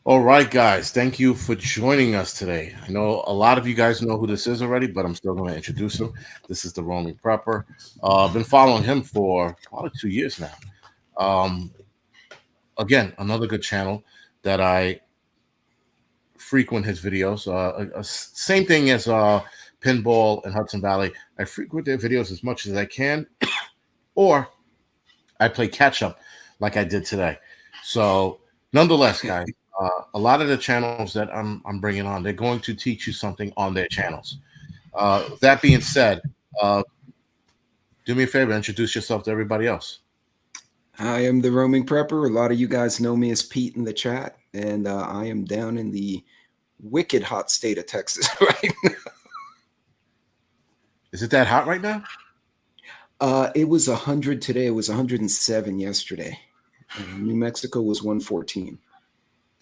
All right, guys. Thank you for joining us today. I know a lot of you guys know who this is already, but I'm still going to introduce him. This is the roaming prepper. I've been following him for probably 2 years now. Um, Again, another good channel that I frequent his videos. Same thing as Pinball and Hudson Valley. I frequent their videos as much as I can, or I play catch up like I did today. So, nonetheless, guys, a lot of the channels that I'm bringing on, they're going to teach you something on their channels. That being said, uh, do me a favor, introduce yourself to everybody else. I am the roaming prepper. A lot of you guys know me as Pete in the chat, and I am down in the wicked hot state of Texas right now. Is it that hot right now? It was 100 today. It was 107 yesterday. New Mexico was 114.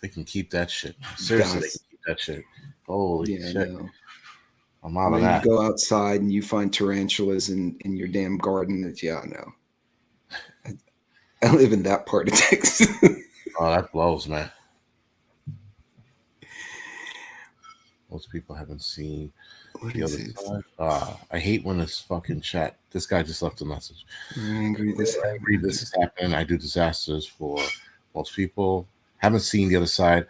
They can keep that shit. Seriously, they Guys, can keep that shit. Holy yeah, shit, no. I'm out of When you that. go outside and you find tarantulas in your damn garden, yeah, no. I live in that part of Texas. Oh, that blows, man. Most people haven't seen What the is other this? side. I hate when this fucking chat. This guy just left a message. We're angry this I agree happened. this is happening. I do disasters for most people. Haven't seen the other side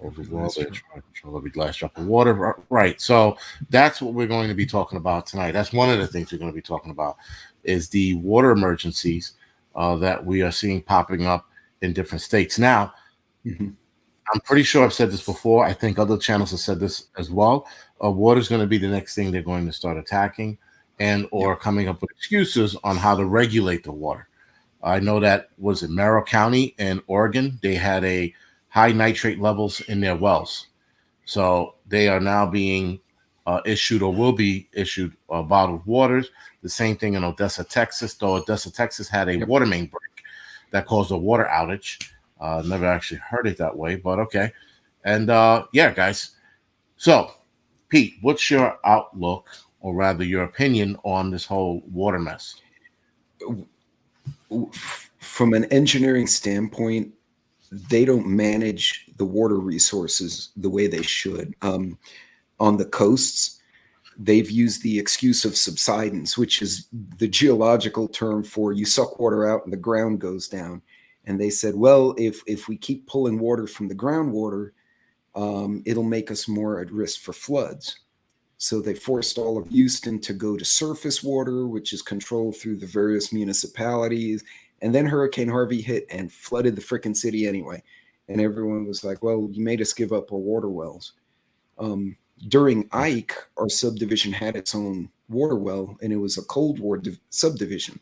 of the world. They're trying to control every last drop of water. Right. So that's what we're going to be talking about tonight. That's one of the things we're going to be talking about is the water emergencies that we are seeing popping up in different states. Now, Mhm. I'm pretty sure I've said this before. I think other channels have said this as well. Water is going to be the next thing they're going to start attacking and Yep. or coming up with excuses on how to regulate the water. I know that was in Merrill County in Oregon. They had a high nitrate levels in their wells, so they are now being issued or will be issued bottled waters. The same thing in Odessa, Texas. Though Odessa, Texas had a Yep. water main break that caused a water outage. Never actually heard it that way, but okay. And yeah, guys. So, Pete, what's your outlook, or rather your opinion, on this whole water mess? From an engineering standpoint, they don't manage the water resources the way they should. On the coasts, they've used the excuse of subsidence, which is the geological term for you suck water out and the ground goes down. And they said, well, if we keep pulling water from the groundwater, it'll make us more at risk for floods. So they forced all of Houston to go to surface water, which is controlled through the various municipalities. And then Hurricane Harvey hit and flooded the freaking city anyway. And everyone was like, well, you made us give up our water wells. Um, During Ike, our subdivision had its own water well, and it was a Cold War subdivision.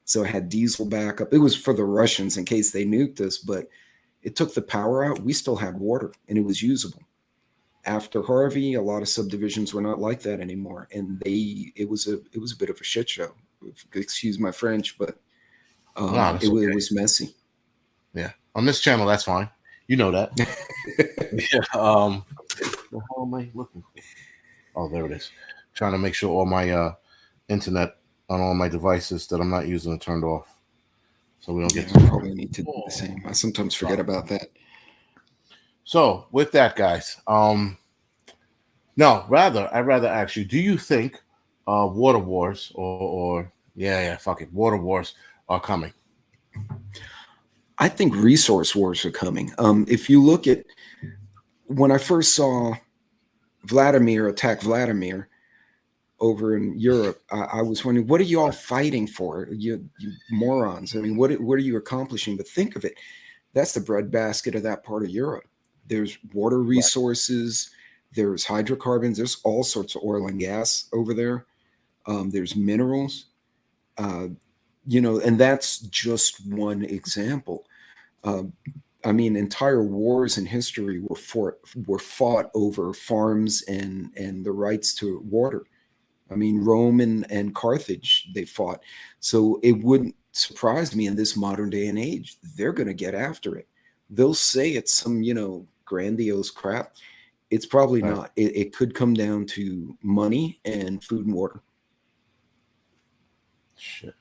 So it had diesel backup. It was for the Russians in case they nuked us, but it took the power out. We still had water, and it was usable. After Harvey, a lot of subdivisions were not like that anymore, and it was a bit of a shit show. Excuse my French, but No, it, that's it okay. was messy. Yeah, on this channel, that's fine. You know that. Yeah. What the hell am I looking for? Oh, there it is. Trying to make sure all my internet on all my devices that I'm not using are turned off, so we don't Yeah, get I to. probably need to do the same. I sometimes forget about that. So with that, guys, no, I'd rather ask you: do you think water wars or yeah, fuck it, water wars are coming? I think resource wars are coming. If you look at when I first saw Vladimir attack Vladimir over in Europe, I was wondering, what are you all fighting for? You morons. I mean, what are you accomplishing? But think of it. That's the breadbasket of that part of Europe. There's water Right. resources, there's hydrocarbons, there's all sorts of oil and gas over there. There's minerals, uh, and that's just one example. Uh, I mean, entire wars in history were fought over farms and the rights to water. I mean, Rome and Carthage, they fought. So it wouldn't surprise me in this modern day and age, they're going to get after it. They'll say it's some, grandiose crap. It's probably Right. not. It could come down to money and food and water. Shit.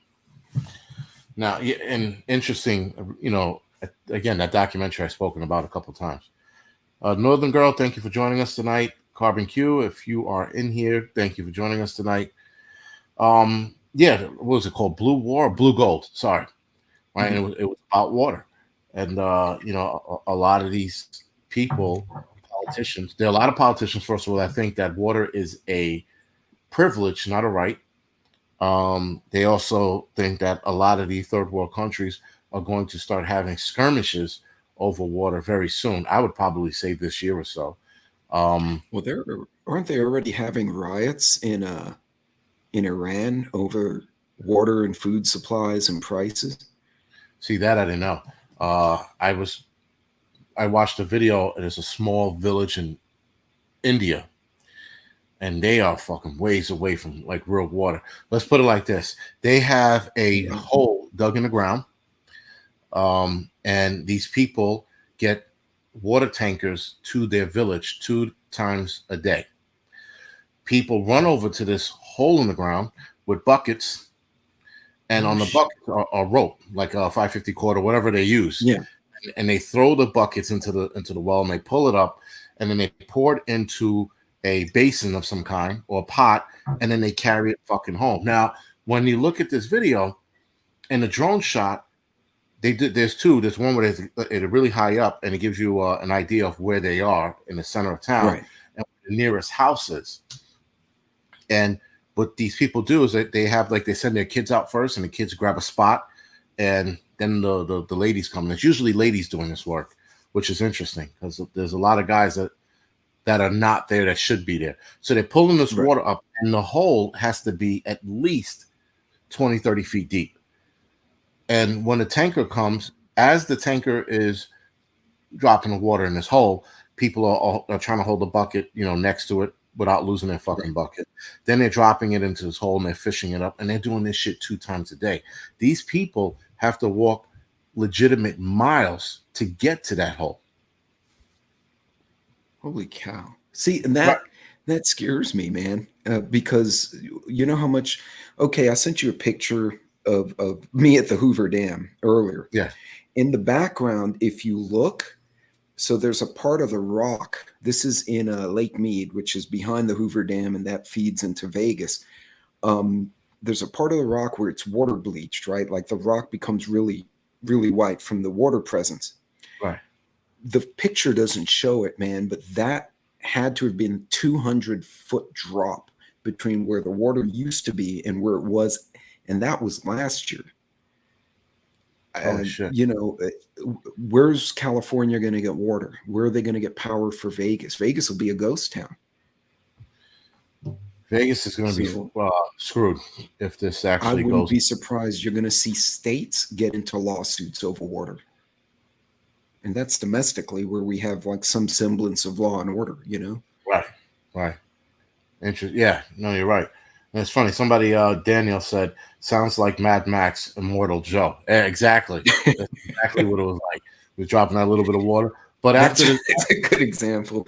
Now, yeah, and interesting, again, that documentary I've spoken about a couple of times. Northern Girl, thank you for joining us tonight. Carbon Q, if you are in here, thank you for joining us tonight. Yeah, what was it called? Blue War, Blue Gold. Sorry, right? And Mhm. it was about water, and a lot of these people, politicians. There are a lot of politicians. First of all, I think that water is a privilege, not a right. They also think that a lot of the third world countries are going to start having skirmishes over water very soon. I would probably say this year or so. Um, Well, there aren't they already having riots in Iran over water and food supplies and prices? See that I didn't know. I watched a video. And it's a small village in India, and they are fucking ways away from like real water. Let's put it like this: they have a Yeah. hole dug in the ground, and these people get water tankers to their village 2 times a day. People run over to this hole in the ground with buckets, and Oh on the shit. buckets are rope, like a 550 cord or whatever they use, Yeah. and they throw the buckets into the well, and they pull it up, and then they pour it into a basin of some kind or a pot, and then they carry it fucking home. Now, when you look at this video and the drone shot, they did. There's two. There's one where it's really high up, and it gives you an idea of where they are in the center of town Right. and where the nearest house is. And what these people do is that they have like they send their kids out first, and the kids grab a spot, and then the ladies come. And it's usually ladies doing this work, which is interesting because there's a lot of guys that are not there that should be there. So they're pulling this Right. water up, and the hole has to be at least 20, 30 feet deep. And when the tanker comes, as the tanker is dropping the water in this hole, people are trying to hold the bucket, next to it without losing their fucking Right. bucket. Then they're dropping it into this hole and they're fishing it up, and they're doing this shit 2 times a day. These people have to walk legitimate miles to get to that hole. Holy cow. See, and Right. that scares me, man, because you know how much. Okay, I sent you a picture of me at the Hoover Dam earlier. Yeah. In the background, if you look, so there's a part of the rock. This is in Lake Mead, which is behind the Hoover Dam, and that feeds into Vegas. There's a part of the rock where it's water bleached, right? Like the rock becomes really, really white from the water presence. Right. The picture doesn't show it, man, but that had to have been 200-foot drop between where the water used to be and where it was, and that was last year. Holy And shit. where's California going to get water? Where are they going to get power for Vegas? Vegas will be a ghost town. Vegas is going to be So screwed if this I actually wouldn't goes. be surprised you're going to see states get into lawsuits over water. And that's domestically where we have like some semblance of law and order, Right. Right. Interesting. Yeah. No, you're right. And it's funny. Somebody, Daniel said, sounds like Mad Max, Immortal Joe. Exactly. That's exactly what it was like. He was dropping that little bit of water. But That's, after the that's a good example.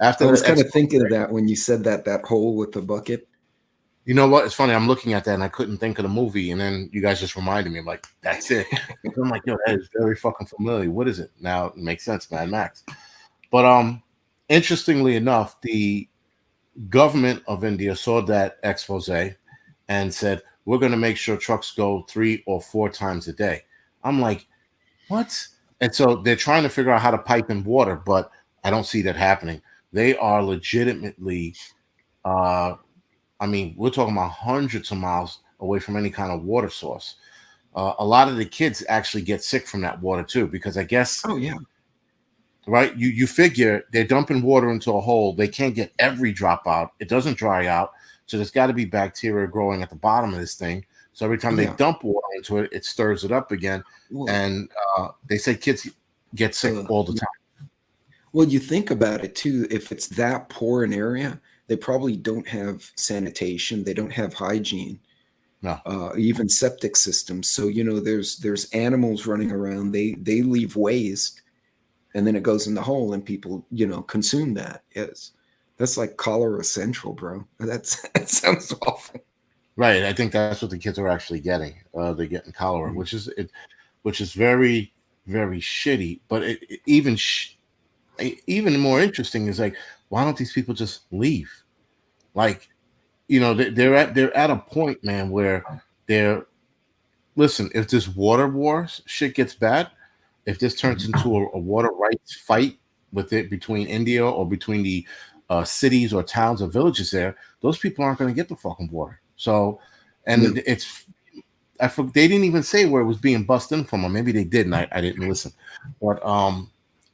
after I was the kind of expose, thinking of that when you said that hole with the bucket. you know what? It's funny. I'm looking at that and I couldn't think of the movie, and then you guys just reminded me. I'm like, that's it. I'm like, yo, that is very fucking familiar. What is it? Now it makes sense, Mad Max. But interestingly enough, the government of India saw that expose and said, we're going to make sure trucks go 3 or 4 times a day. I'm like, what? And so they're trying to figure out how to pipe in water, but I don't see that happening. They are legitimately, uh, I mean, we're talking about hundreds of miles away from any kind of water source. A lot of the kids actually get sick from that water too, because I guess, Oh yeah, right, you figure they're dumping water into a hole. They can't get every drop out. It doesn't dry out. So there's got to be bacteria growing at the bottom of this thing. So every time they yeah. dump water into it, it stirs it up again. Well, And they say kids get sick all the time. well, you think about it too. If it's that poor an area, they probably don't have sanitation. They don't have hygiene, No. even septic systems. So there's animals running around. They leave waste, and then it goes in the hole, and people consume that. Yes, that's like cholera central, bro. That sounds awful. Right. I think that's what the kids are actually getting. They're getting cholera, which is very, very shitty. But even even more interesting is like, why don't these people just leave? Like, they're at a point, man, where they're listen. If this water war shit gets bad, if this turns Mhm. into a water rights fight with it between India or between the cities or towns or villages there, those people aren't going to get the fucking water. So, and No, it's they didn't even say where it was being bussed in from, or maybe they did, and I didn't listen. But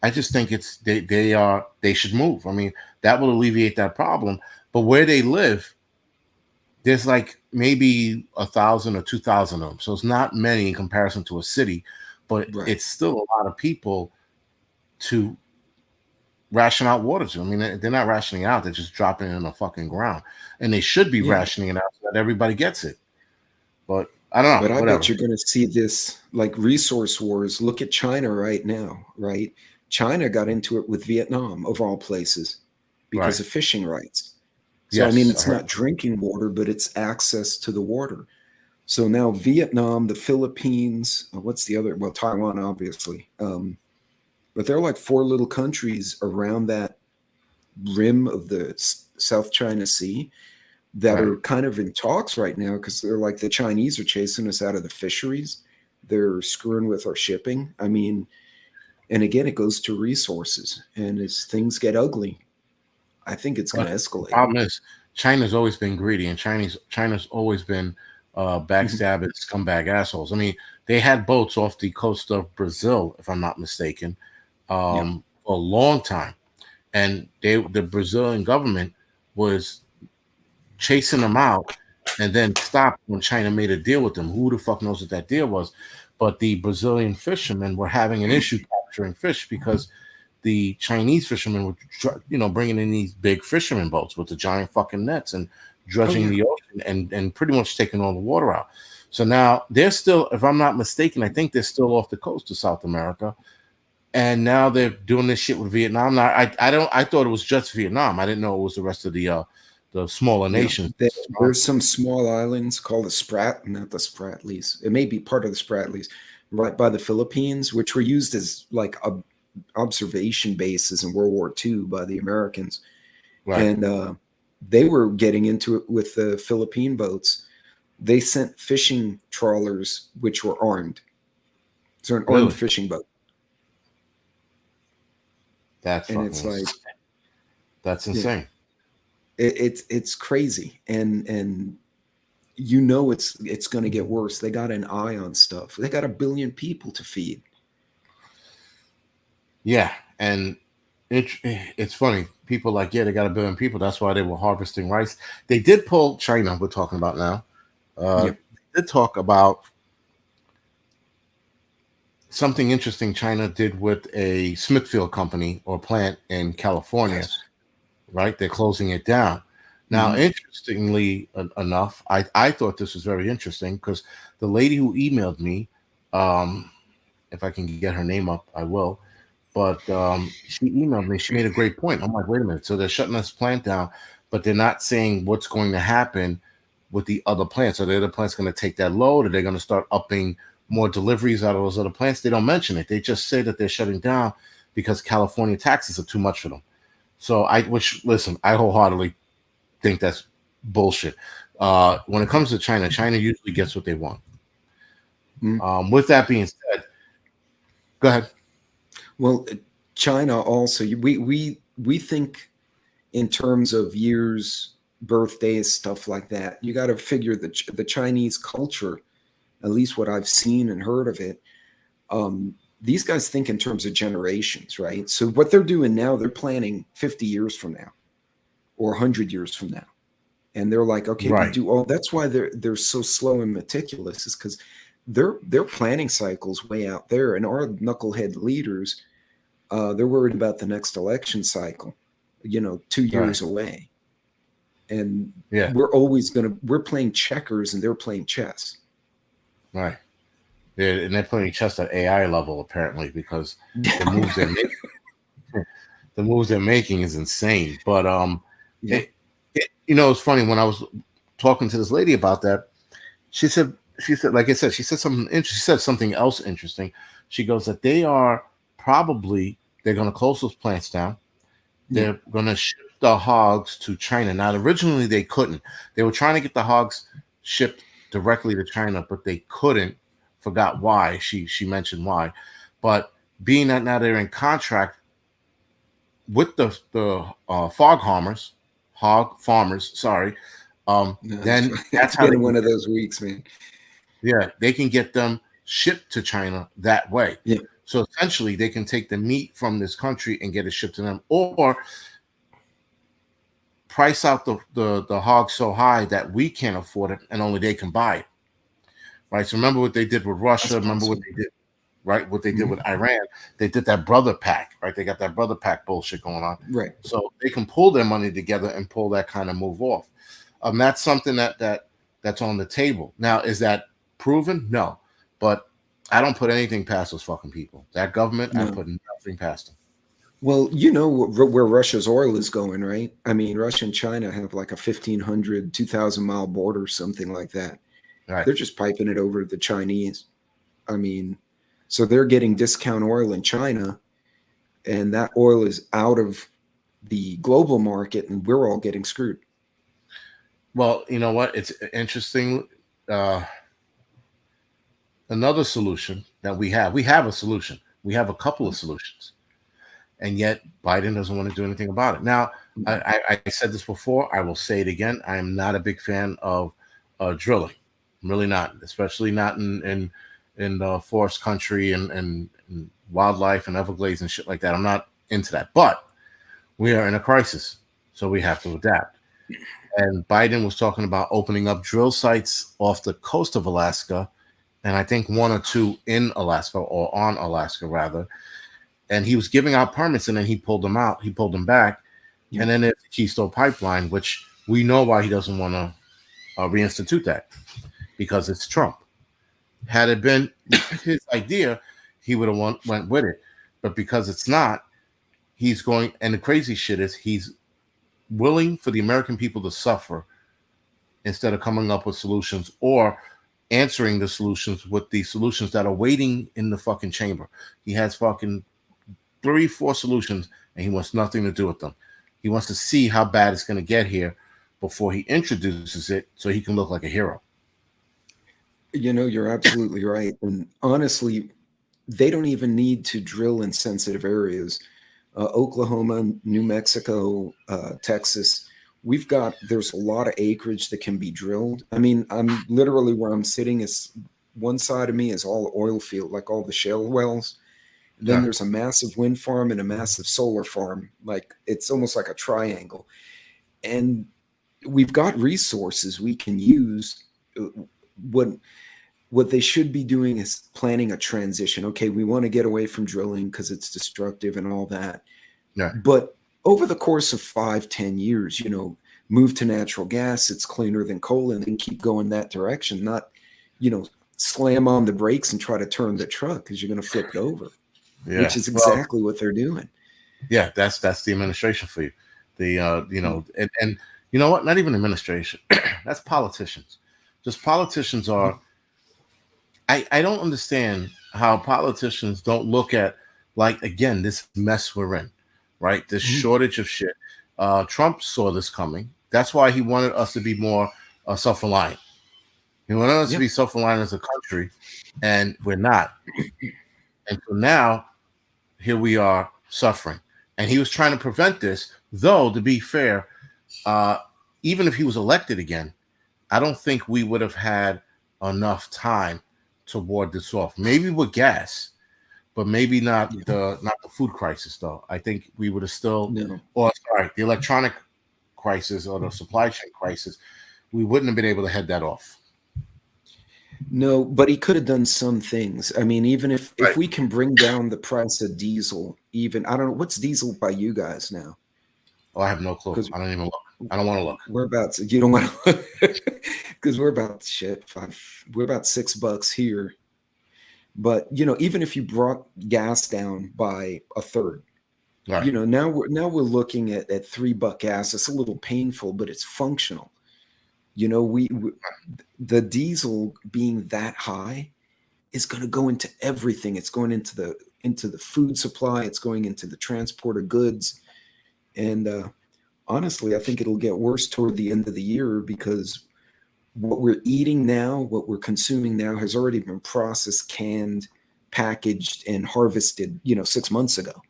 I just think it's they should move. I mean, that will alleviate that problem. But where they live, there's like maybe 1,000 or 2,000 of them, so it's not many in comparison to a city, but right. it's still a lot of people to ration out water to. I mean, they're not rationing out; they're just dropping it in the fucking ground, and they should be Yeah. rationing it out so that everybody gets it. But I don't know, But I bet whatever. you're going to see this like resource wars. Look at China right now, right? China got into it with Vietnam, of all places, Right? because of fishing rights. So, I mean, Yes, I it's heard. not drinking water, but it's access to the water. So now Vietnam, the Philippines, what's the other? Well, Taiwan, obviously. But there are like four little countries around that rim of the South China Sea that Right. are kind of in talks right now because they're like the Chinese are chasing us out of the fisheries. They're screwing with our shipping. I mean, and again, it goes to resources. And as things get ugly, I think it's going But to the escalate. problem is, China's always been greedy, and China's always been Mhm. backstabbing scumbag assholes. I mean, they had boats off the coast of Brazil, if I'm not mistaken, Yeah. for a long time, and the Brazilian government was chasing them out, and then stopped when China made a deal with them. Who the fuck knows what that deal was? But the Brazilian fishermen were having an issue capturing fish because the Chinese fishermen were, bringing in these big fishermen boats with the giant fucking nets and Oh, dredging yeah. the ocean and pretty much taking all the water out. So now they're still, if I'm not mistaken, I think they're still off the coast of South America, and now they're doing this shit with Vietnam. Now I thought it was just Vietnam. I didn't know it was the rest of the smaller Yeah. nations. There's some small islands called the not the Spratlys. It may be part of the Spratlys, right by the Philippines, which were used as like observation bases in World War II by the Americans. Right, And they were getting into it with the Philippine boats. They sent fishing trawlers, which were armed. So an armed really, fishing boat. that's And fucking it's like, that's yeah, insane. it's crazy. And you know it's going to get worse. They got an eye on stuff. They got 1 billion people to feed. Yeah, and it's funny. People like, yeah, they got 1 billion people. That's why they were harvesting rice. They did pull China. We're talking about now. Yeah. They did talk about something interesting China did with a Smithfield company or plant in California. Yes. Right, they're closing it down. Now, Hmm. interestingly enough, I thought this was very interesting because the lady who emailed me, um, if I can get her name up, I will. But she emailed me. She made a great point. I'm like, wait a minute. So they're shutting this plant down, but they're not saying what's going to happen with the other plants. Are the other plants going to take that load? Are they going to start upping more deliveries out of those other plants? They don't mention it. They just say that they're shutting down because California taxes are too much for them. So which listen, I wholeheartedly think that's bullshit. When it comes to China, China usually gets what they want. Mm. With that being said, go ahead. Well, China also. We think in terms of years, birthdays, stuff like that. You got to figure the Chinese culture, at least what I've seen and heard of it. Um, these guys think in terms of generations, right? So what they're doing now, they're planning 50 years from now or 100 years from now. And they're like, okay, we Right, do all. That's why they're so slow and meticulous, is because their planning cycles way out there, and our knucklehead leaders, they're worried about the next election cycle, 2 years right, away, and yeah, we're playing checkers and they're playing chess. right. And they're playing chess at AI level apparently because the moves they're making, the moves they're making is insane. But Yeah. it, it's funny when I was talking to this lady about that. She said like I said, she said something. She said something else interesting. She goes that they are probably They're going to close those plants down. Yeah. They're going to ship the hogs to China. Now, originally they couldn't. They were trying to get the hogs shipped directly to China, but they couldn't. Forgot why. She mentioned why, but being that now they're in contract with the hog farmers. Sorry, No, then it's that's how they been can one of get, those weeks, man. yeah, they can get them shipped to China that way. Yeah. So essentially, they can take the meat from this country and get it shipped to them, or price out the hog so high that we can't afford it and only they can buy it. Right. So remember what they did with That's Russia. Remember what possible. they did. Right. What they did Mhm. with Iran. They did that brother pack. Right. They got that brother pack bullshit going on. Right. So they can pull their money together and pull that kind of move off. That's something that's on the table. Now, is that proven? No, but I don't put anything past those fucking people. That government, I No. put nothing past them. Well, you know where Russia's oil is going, right? I mean, Russia and China have like a 1,500, 2,000 mile border, something like that. Right. They're just piping it over to the Chinese. I mean, so they're getting discount oil in China, and that oil is out of the global market, and we're all getting screwed. Well, you know what? It's interesting. Uh, Another solution that we have a solution. We have a couple of solutions, and yet Biden doesn't want to do anything about it. Now, I said this before. I will say it again. I am not a big fan of drilling. I'm really not, especially not in the forest country and wildlife and Everglades and shit like that. I'm not into that. But we are in a crisis, so we have to adapt. And Biden was talking about opening up drill sites off the coast of Alaska, and I think one or two in Alaska or on Alaska rather. And he was giving out permits, and then he pulled them out. He pulled them back, Yeah. and then there's the Keystone Pipeline, which we know why he doesn't want to reinstitute that because it's Trump. Had it been his idea, he would have went with it. But because it's not, he's going. And the crazy shit is he's willing for the American people to suffer instead of coming up with solutions or answering the solutions with the solutions that are waiting in the fucking chamber. He has fucking three, four solutions, and he wants nothing to do with them. He wants to see how bad it's going to get here before he introduces it so he can look like a hero. You know, you're absolutely right. And honestly, they don't even need to drill in sensitive areas. Oklahoma, New Mexico, Texas, there's a lot of acreage that can be drilled. I mean, I'm literally where I'm sitting is one side of me is all oil field, like all the shale wells. Then Yeah. there's a massive wind farm and a massive solar farm. Like it's almost like a triangle. And we've got resources we can use. What what they should be doing is planning a transition. Okay, we want to get away from drilling because it's destructive and all that. Yeah. But over the course of 5, 10 years, move to natural gas, it's cleaner than coal, and then keep going that direction, not, slam on the brakes and try to turn the truck because you're going to flip it over, Yeah. which is Well, exactly what they're doing. yeah, that's the administration for you. And you know what? Not even administration. That's politicians. Just politicians are. I don't understand how politicians don't look at, like, again, this mess we're in, right? This Mhm. shortage of shit. Trump saw this coming. That's why he wanted us to be more self-reliant. He wanted us to Yeah. be self-reliant as a country, and we're not. And so now here we are suffering. And he was trying to prevent this, though, to be fair, uh, even if he was elected again, I don't think we would have had enough time to ward this off. Maybe with gas, but maybe Yeah. not the food crisis though. I think we would have still, No. or sorry, the electronic crisis or the supply chain crisis. We wouldn't have been able to head that off. No, but he could have done some things. I mean, even if Right. we can bring down the price of diesel, even I don't know what's diesel by you guys now, Oh, I have no clue. because I don't even look. I don't want to look. we're about to, you don't want to, because we're about shit we're about $6 here. But even if you brought gas down by a third, Right. now we're looking at $3 gas. It's a little painful, but it's functional. We the diesel being that high, is going to go into everything. It's going into the food supply. It's going into the transport of goods. And honestly, I think it'll get worse toward the end of the year because what we're eating now, what we're consuming now, has already been processed, canned, packaged, and harvested, 6 months ago.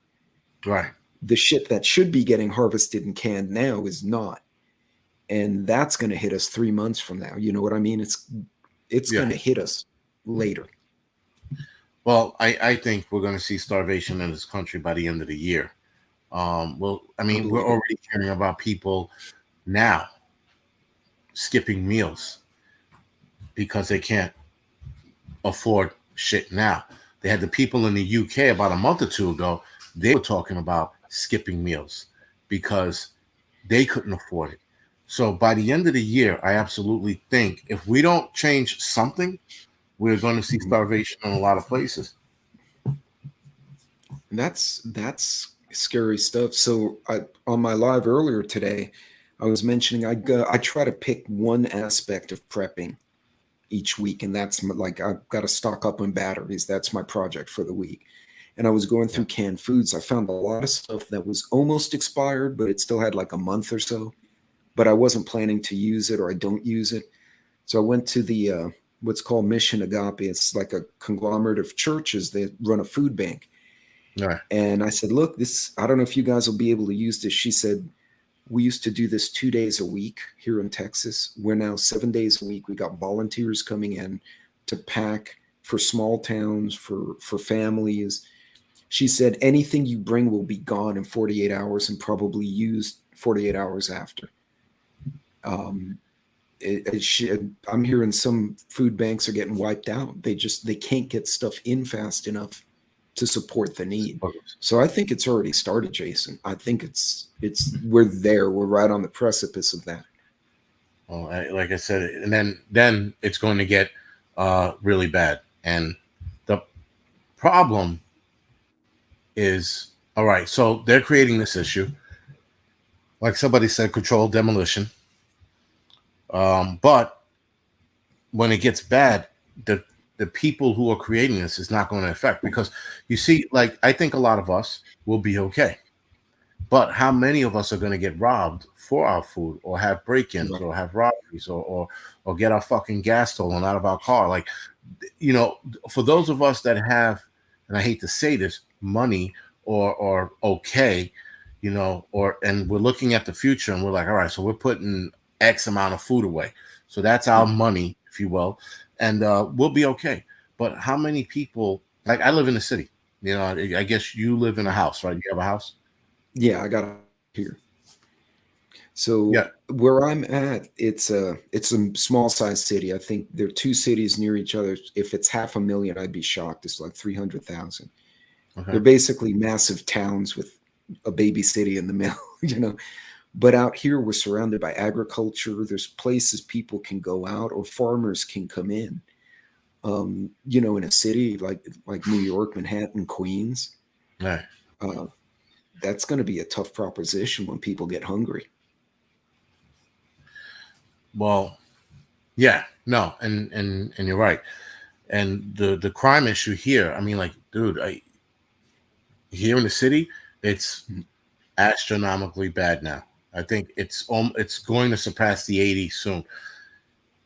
Right. The shit that should be getting harvested and canned now is not. And that's going to hit us 3 months from now. You know what I mean? It's Yeah. going to hit us later. Well, I think we're going to see starvation in this country by the end of the year. Well, I mean, we're already hearing about people now skipping meals because they can't afford shit now. They had the people in the UK about a month or two ago, they were talking about skipping meals because they couldn't afford it. So by the end of the year, I absolutely think if we don't change something, we're going to see starvation in a lot of places. That's scary stuff. So on my live earlier today, I was mentioning I try to pick one aspect of prepping each week, and that's like I've got to stock up on batteries. That's my project for the week. And I was going through canned foods. I found a lot of stuff that was almost expired, but it still had like a month or so. But I wasn't planning to use it, or I don't use it. So I went to the what's called Mission Agape. It's like a conglomerate of churches that run a food bank. Right. And I said, look, I don't know if you guys will be able to use this. She said, we used to do this 2 days a week here in Texas. We're now 7 days a week. We got volunteers coming in to pack for small towns, for families. She said, anything you bring will be gone in 48 hours and probably used 48 hours after. I'm hearing some food banks are getting wiped out. They can't get stuff in fast enough to support the need. So I think it's already started, Jason. I think we're there. We're right on the precipice of that. Well, like I said, and then it's going to get really bad. And the problem is, all right, so they're creating this issue. Like somebody said, controlled demolition. But when it gets bad, the people who are creating this is not going to affect, because you see, like, I think a lot of us will be okay. But how many of us are going to get robbed for our food, or have break-ins, Right. or have robberies, or get our fucking gas stolen out of our car? Like, for those of us that have, and I hate to say this, money or okay, and we're looking at the future and we're like, all right, so we're putting X amount of food away. So that's our money, if you will, and we'll be okay. But how many people, like, I live in the city, I guess you live in a house, right? You have a house? Yeah, I got it here. So Yeah. where I'm at, it's a small size city. I think there are two cities near each other. If it's 500,000, I'd be shocked. It's like 300,000. Okay. They're basically massive towns with a baby city in the middle, But out here, we're surrounded by agriculture. There's places people can go out, or farmers can come in. In a city like New York, Manhattan, Queens, Right. that's going to be a tough proposition when people get hungry. Well, yeah, no, and you're right. And the crime issue here, I mean, like, dude, here in the city, it's astronomically bad now. I think it's going to surpass the 80 soon.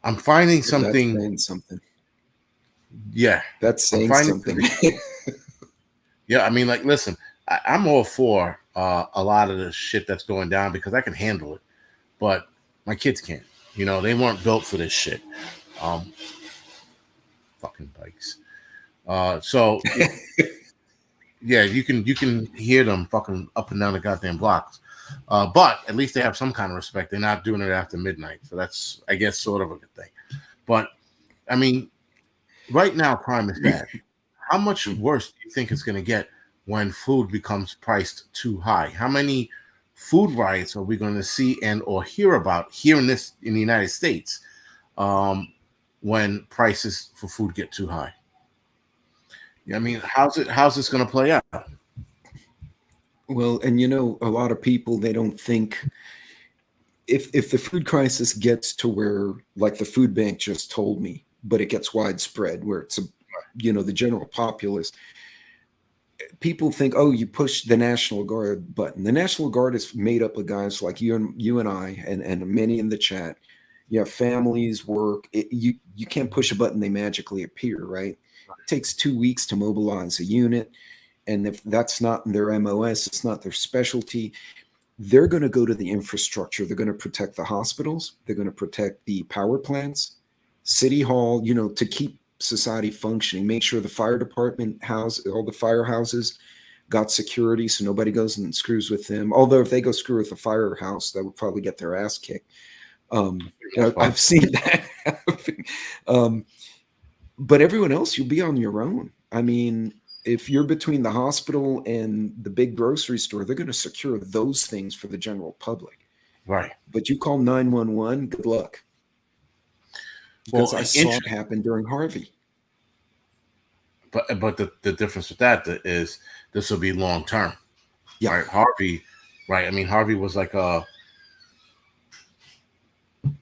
I'm finding something. That's saying something. Yeah, That's I'm saying finding. something. Yeah, I mean, like, listen, I'm all for a lot of the shit that's going down because I can handle it, but my kids can't. They weren't built for this shit. Um, Fucking bikes. So yeah, you can hear them fucking up and down the goddamn blocks. But at least they have some kind of respect. They're not doing it after midnight, so that's, I guess, sort of a good thing. But I mean, right now, crime is bad. How much worse do you think it's going to get when food becomes priced too high? How many food riots are we going to see and or hear about here in the United States when prices for food get too high? I mean, how's this going to play out? Well, and a lot of people, they don't think if the food crisis gets to where, like the food bank just told me, but it gets widespread, where it's the general populace. People think, oh, you push the National Guard button. The National Guard is made up of guys like you and I, and many in the chat. You have families, work. You can't push a button; they magically appear, right? It takes 2 weeks to mobilize a unit, and if that's not in their MOS, it's not their specialty. They're going to go to the infrastructure. They're going to protect the hospitals. They're going to protect the power plants, city hall. To keep society functioning, make sure the fire department all the firehouses got security so nobody goes and screws with them. Although if they go screw with the firehouse, that would probably get their ass kicked. I've seen that happen. But everyone else, you'll be on your own. I mean, if you're between the hospital and the big grocery store, they're going to secure those things for the general public. Right. But you call 911, good luck. Because I saw it happen during Harvey. But the difference with that is this will be long term. Yeah. Right. Harvey, right. I mean, Harvey was like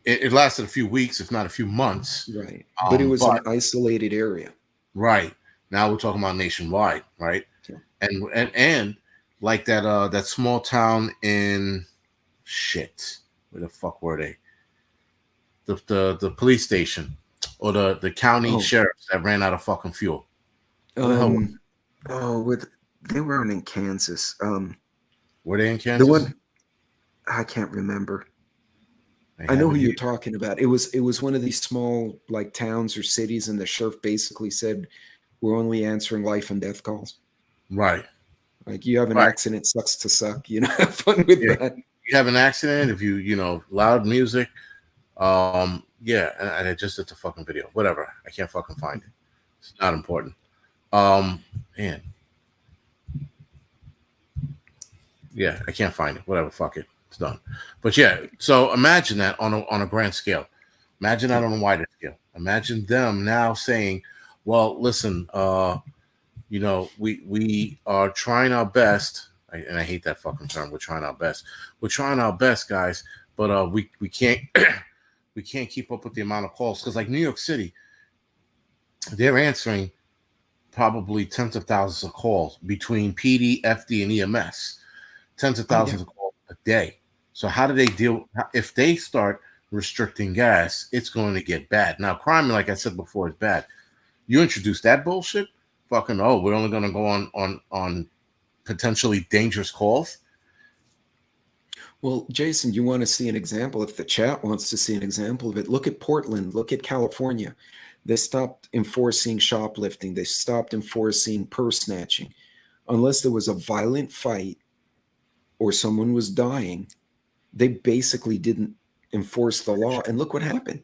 it lasted a few weeks, if not a few months. Right. But it was an isolated area. Right. Now we're talking about nationwide, right? Yeah. And like that small town in where the fuck were they? The police station or the county sheriffs that ran out of fucking fuel. They weren't in Kansas. Were they in Kansas? The one I can't remember. I know who you're talking about. It was one of these small like towns or cities, and the sheriff basically said, "We're only answering life and death calls." Right. Like you have an accident, sucks to suck. Have fun with that. You have an accident if you loud music. And I just did the fucking video. Whatever. I can't fucking find it. It's not important. Man. Yeah, I can't find it. Whatever. Fuck it. It's done. But yeah, so imagine that on a grand scale. Imagine that on a wider scale. Imagine them now saying, well, listen, we are trying our best, and I hate that fucking term. We're trying our best. We're trying our best, guys, but we can't we can't keep up with the amount of calls because, like New York City, they're answering probably tens of thousands of calls between PD, FD, and EMS. Tens of thousands of calls a day. So how do they deal if they start restricting gas? It's going to get bad. Now, crime, like I said before, is bad. You introduce that bullshit, fucking we're only going to go on potentially dangerous calls. Well, Jason, you want to see an example? If the chat wants to see an example of it, look at Portland. Look at California. They stopped enforcing shoplifting. They stopped enforcing purse snatching, unless there was a violent fight or someone was dying. They basically didn't enforce the law. And look what happened.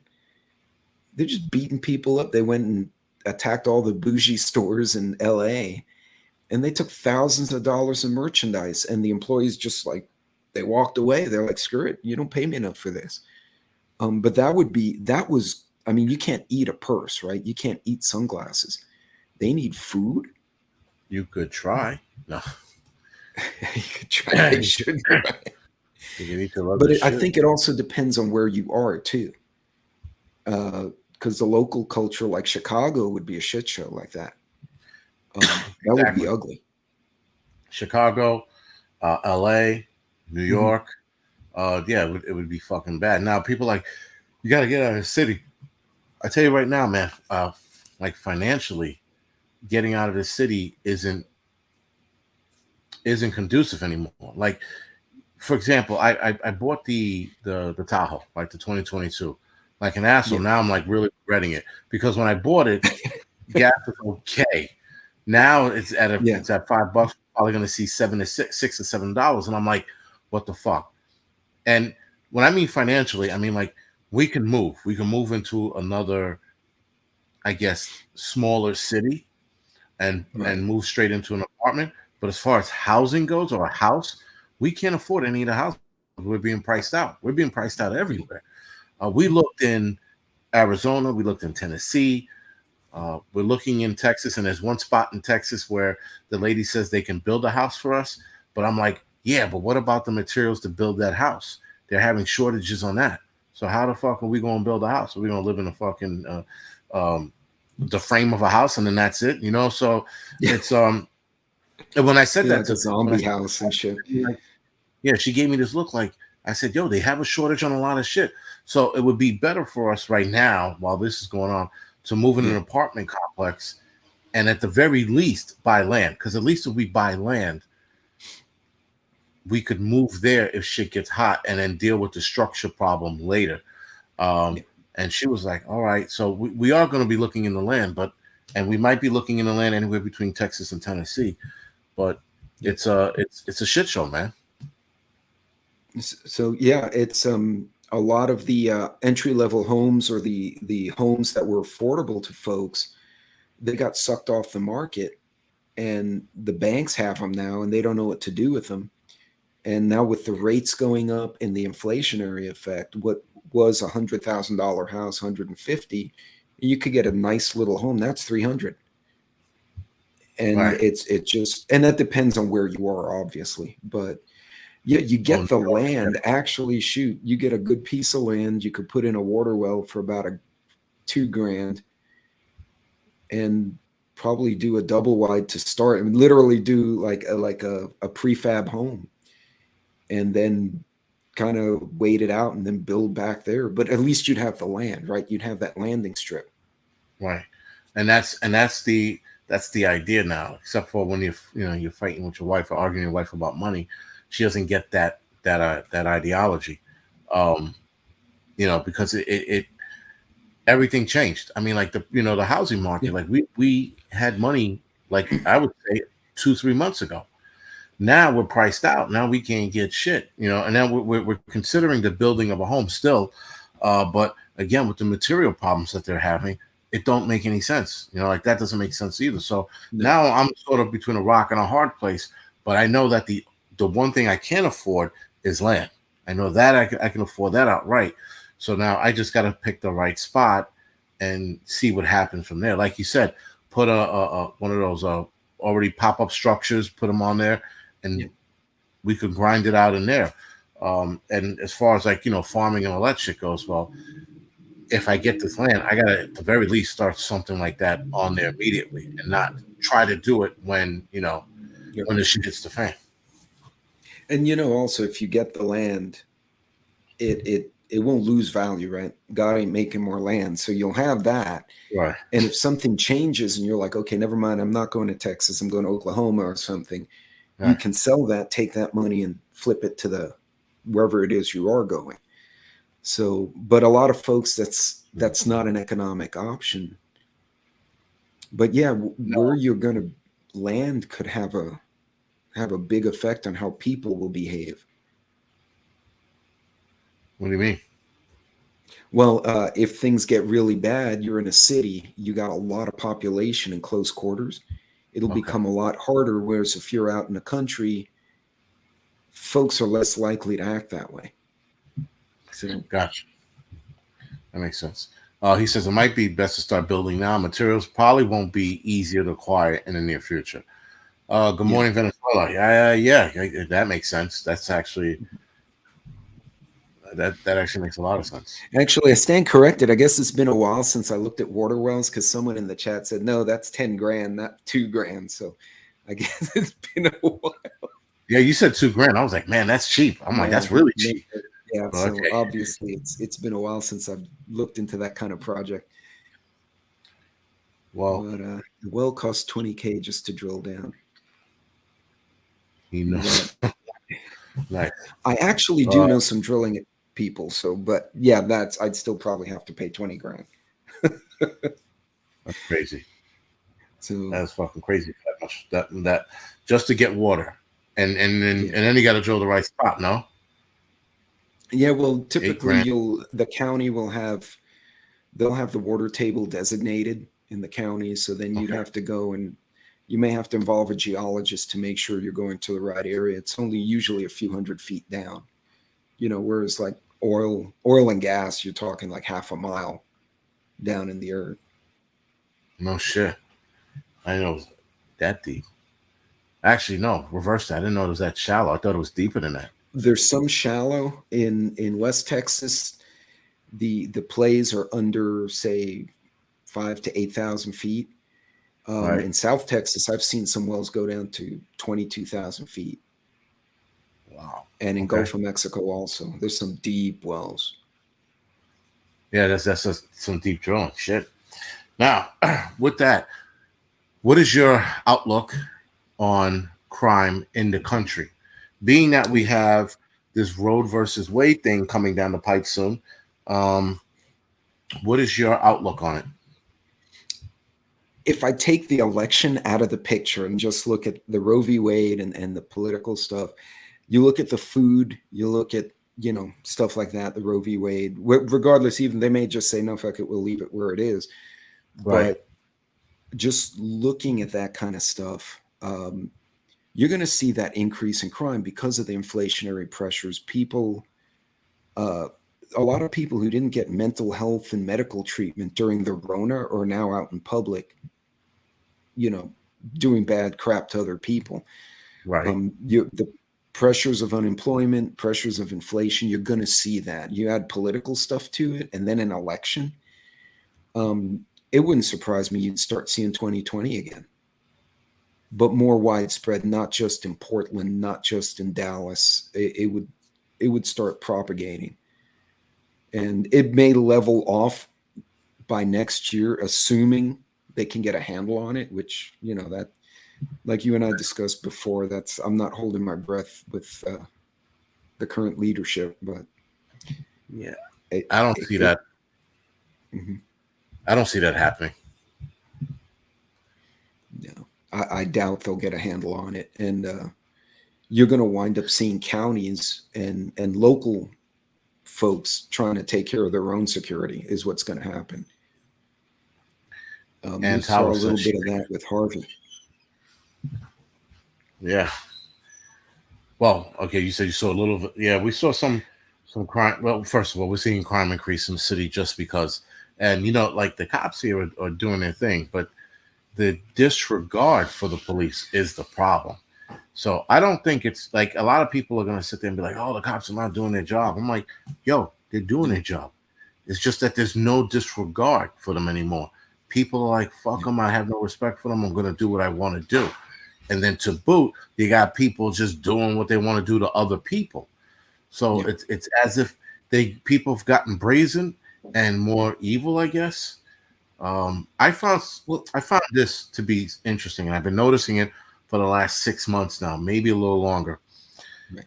They're just beating people up. They went and attacked all the bougie stores in LA, and they took thousands of dollars in merchandise. And the employees just they walked away. They're like, screw it. You don't pay me enough for this. But you can't eat a purse, right? You can't eat sunglasses. They need food. You could try. No. You could try. They shouldn't. But I think it also depends on where you are too. Because the local culture, like Chicago, would be a shit show like that. That would be ugly. Chicago, LA, New York. It would be fucking bad. Now people you got to get out of the city. I tell you right now, man, financially, getting out of the city isn't conducive anymore. Like, for example, I bought the Tahoe, like the 2022, like an asshole. Yeah. Now I'm really regretting it because when I bought it, gas was okay. Now it's at $5. Probably going to see $6 or $7, and I'm like, what the fuck? And when I mean financially, I mean we can move into another, I guess, smaller city, and move straight into an apartment. But as far as housing goes, or a house, we can't afford any of the houses. We're being priced out. We're being priced out everywhere. We looked in Arizona. We looked in Tennessee. We're looking in Texas, and there's one spot in Texas where the lady says they can build a house for us. But I'm like, yeah, but what about the materials to build that house? They're having shortages on that. So how the fuck are we going to build a house? Are we going to live in a fucking the frame of a house, and then that's it. So it's and when I said Yeah, that like a to when I zombie said house and shit. like, yeah, she gave me this look like I said, yo, they have a shortage on a lot of shit. So it would be better for us right now, while this is going on, to move in an Yeah, apartment complex and at the very least buy land. Because at least if we buy land, we could move there if shit gets hot and then deal with the structure problem later. Um, yeah, and she was like, all right, so we are going to be looking in the land, and we might be looking in the land anywhere between Texas and Tennessee, but yeah. it's a shit show, man. So yeah, it's a lot of the entry level homes, or the homes that were affordable to folks, they got sucked off the market, and the banks have them now, and they don't know what to do with them. And now with the rates going up and the inflationary effect, what was $100,000 house, 150, you could get a nice little home. That's 300. And Right. it just, and that depends on where you are, obviously. But yeah, you Oh, New get the York, yeah. land. Actually, shoot, you get a good piece of land. You could put in a water well for about a 2 grand, and probably do a double wide to start. I mean, literally do like a prefab home, and then kind of wait it out and then build back there. But at least you'd have the land, right? You'd have that landing strip. Right. And that's the idea now, except for when you're fighting with your wife or arguing with your wife about money. She doesn't get that ideology. Um, because it everything changed. I mean, like the housing Yeah, market, like we had money, like I would say 2-3 months ago. Now we're priced out. Now we can't get shit, and then we're considering the building of a home still. But again, with the material problems that they're having, it don't make any sense. Like that doesn't make sense either. So no, now I'm sort of between a rock and a hard place. But I know that the one thing I can afford is land. I know that I can afford that outright. So now I just got to pick the right spot and see what happens from there. Like you said, put a one of those already pop up structures, put them on there, yeah, and we could grind it out in there. And as far as like farming and all that shit goes, well, if I get this land, I gotta at the very least start something like that on there immediately, and not try to do it when yeah. when the shit hits the fan. And also, if you get the land, it won't lose value, right? God ain't making more land, so you'll have that. Right. And if something changes and you're like, okay, never mind, I'm not going to Texas, I'm going to Oklahoma or something, you Right. can sell that, take that money, and flip it to the wherever it is you are going. So, but a lot of folks, that's not an economic option. But yeah, where No. you're going to land could have a big effect on how people will behave. What do you mean? Well, if things get really bad, you're in a city, you got a lot of population in close quarters. It'll Okay. become a lot harder. Whereas if you're out in the country, folks are less likely to act that way. So, Gotcha. That makes sense. He says it might be best to start building now. Materials probably won't be easier to acquire in the near future. Good yeah. morning, Venezuela. Yeah, that makes sense. That actually makes a lot of sense. Actually, I stand corrected. I guess it's been a while since I looked at water wells, because someone in the chat said, no, that's 10 grand, not 2 grand. So I guess it's been a while. Yeah, you said 2 grand. I was like, man, that's cheap. I'm like, that's No, really no. cheap. Yeah. So Okay. obviously it's been a while since I've looked into that kind of project. Well, But the well cost 20K just to drill down. he But knows. Nice. I actually do Uh, know some drilling people. So, but yeah, I'd still probably have to pay 20 grand. that's crazy. So That's fucking crazy. That much that just to get water, and yeah. then you got to drill the right spot. No, Yeah, well, eight typically grand. the county they'll have the water table designated in the county. So then you'd Okay. have to go, and you may have to involve a geologist to make sure you're going to the right area. It's only usually a few 100 feet down, whereas like oil and gas, you're talking like half a mile down in the earth. No shit. I didn't know it was that deep. Actually, no. Reverse that. I didn't know it was that shallow. I thought it was deeper than that. There's some shallow in West Texas. The plays are under, say, 5 to 8,000 feet. Right. In South Texas, I've seen some wells go down to 22,000 feet. Wow. And in Okay. Gulf of Mexico also, there's some deep wells. Yeah, that's some deep drilling shit. Now, with that, what is your outlook on crime in the country? Being that we have this Roe versus Wade thing coming down the pipe soon, um, what is your outlook on it? If I take the election out of the picture and just look at the Roe v. Wade and the political stuff, you look at the food, you look at, stuff like that, the Roe v. Wade, regardless, even they may just say, no, fuck it, we'll leave it where it is. Right. But just looking at that kind of stuff, you're going to see that increase in crime because of the inflationary pressures. People, a lot of people who didn't get mental health and medical treatment during the Rona are now out in public, doing bad crap to other people. Right. The pressures of unemployment, pressures of inflation, you're going to see that. You add political stuff to it, and then an election. It wouldn't surprise me you'd start seeing 2020 again, but more widespread, not just in Portland, not just in Dallas. It would start propagating, and it may level off by next year, assuming they can get a handle on it, which, that, like you and I discussed before, I'm not holding my breath with the current leadership, but yeah, I don't see that. Mm-hmm. I don't see that happening. No, I doubt they'll get a handle on it, and you're going to wind up seeing counties and local folks trying to take care of their own security is what's going to happen. We saw a little bit of that with Harvey. Yeah. Well, okay, you said you saw a little. Yeah, we saw some crime. Well, first of all, we're seeing crime increase in the city just because, and like the cops here are doing their thing, but the disregard for the police is the problem. So I don't think it's like a lot of people are going to sit there and be like, "Oh, the cops are not doing their job." I'm like, "Yo, they're doing their job. It's just that there's no disregard for them anymore. People are like, fuck them. I have no respect for them. I'm going to do what I want to do." And then to boot, you got people just doing what they want to do to other people. So it's as if people have gotten brazen and more evil, I guess. I found this to be interesting, and I've been noticing it for the last 6 months now, maybe a little longer. Right.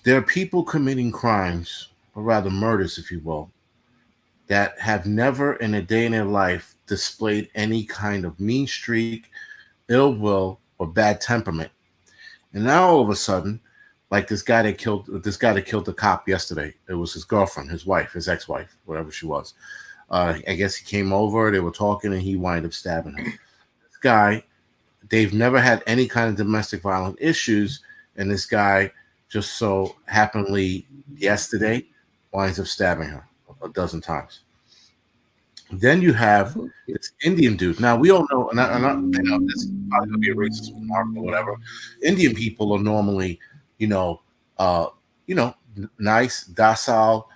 There are people committing crimes, or rather murders, if you will, that have never in a day in their life displayed any kind of mean streak, ill will, or bad temperament. And now all of a sudden, like this guy that killed the cop yesterday, it was his girlfriend, his wife, his ex-wife, whatever she was. I guess he came over, they were talking, and he wound up stabbing her. This guy, they've never had any kind of domestic violent issues, and this guy just so happenly yesterday winds up stabbing her a dozen times. Then you have this Indian dude. Now we all know, and this is probably gonna be a racist remark or whatever. Indian people are normally, uh, nice, docile,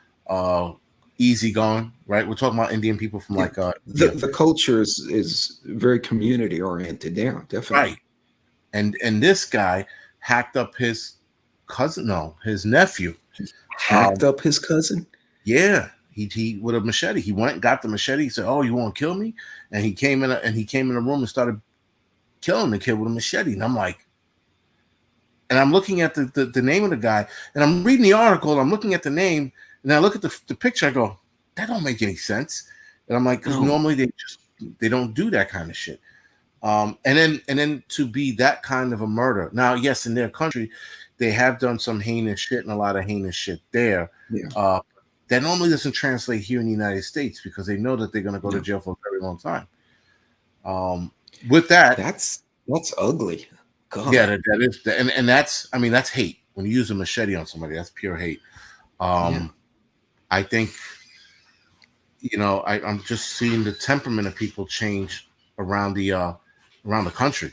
easygoing, right? We're talking about Indian people from like the culture is very community oriented. Yeah, definitely. Right. And this guy hacked up his his nephew. Hacked up his cousin? Yeah. He with a machete. He went, got the machete. He said, "Oh, you want to kill me?" And he came in the room and started killing the kid with a machete. And I'm like, and I'm looking at the name of the guy, and I'm reading the article, and I'm looking at the name, and I look at the picture. I go, that don't make any sense. And I'm like, because normally they don't do that kind of shit. And then to be that kind of a murder. Now, yes, in their country, they have done some heinous shit and a lot of heinous shit there. Yeah. That normally doesn't translate here in the United States because they know that they're going to go to jail for a very long time. With that, that's ugly. God. Yeah, that is, and that's hate. When you use a machete on somebody, that's pure hate. I think, I'm just seeing the temperament of people change around the country,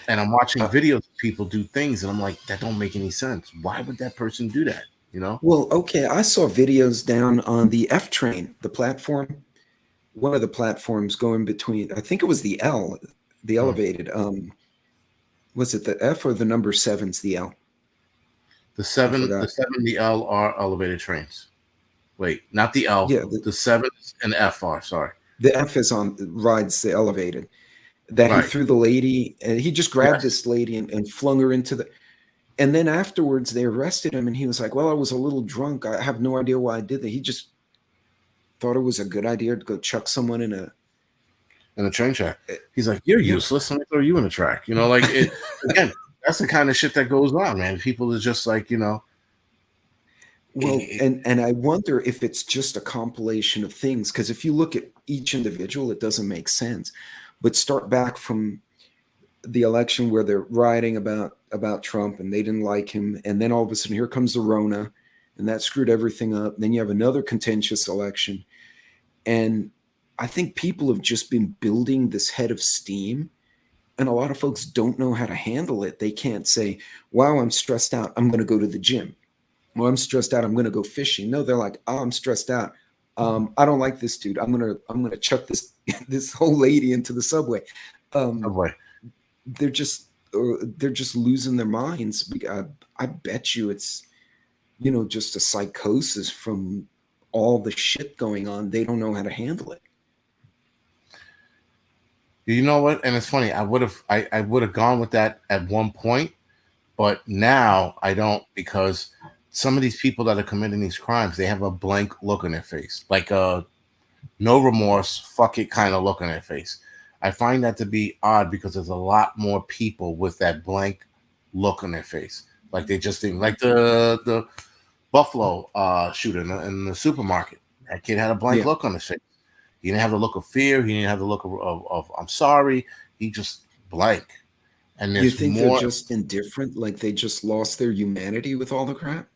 and I'm watching videos of people do things, and I'm like, that don't make any sense. Why would that person do that? Well, okay, I saw videos down on the F train, the platform, one of the platforms going between, I think it was the L, the Hmm. elevated. Was it the F or the number seven's the L? I The forgot. seven, the L are elevated trains. Wait, not the L. Yeah, The seven and F are. Sorry. the F is on rides the elevated. That he Right. threw the lady, and he just grabbed Yes. this lady and flung her into the. And then afterwards, they arrested him, and he was like, "Well, I was a little drunk. I have no idea why I did that." He just thought it was a good idea to go chuck someone in a. In the train track. He's like, "You're Yeah. useless. Let me throw you in the track." Like it again. That's the kind of shit that goes on, man. People are just like, Well, it, and I wonder if it's just a compilation of things, because if you look at each individual, it doesn't make sense. But start back from the election where they're rioting about Trump and they didn't like him, and then all of a sudden here comes the Rona, and that screwed everything up. Then you have another contentious election, and I think people have just been building this head of steam, and a lot of folks don't know how to handle it. They can't say, "Wow, I'm stressed out. I'm going to go to the gym." Well, I'm stressed out. I'm going to go fishing. No, they're like, oh, I'm stressed out. I don't like this dude. I'm gonna chuck this this whole lady into the subway. oh Um, boy. they're just losing their minds. I bet you it's just a psychosis from all the shit going on. They don't know how to handle it. You know what? And it's funny. I would have gone with that at one point, but now I don't because some of these people that are committing these crimes, they have a blank look on their face, like no remorse, fuck it kind of look on their face. I find that to be odd because there's a lot more people with that blank look on their face, like they just didn't like the Buffalo shooter in the supermarket. That kid had a blank Yeah. look on his face. He didn't have the look of fear. He didn't have the look of I'm sorry. He just blank. And You there's think they're more. just indifferent, like they just lost their humanity with all the crap?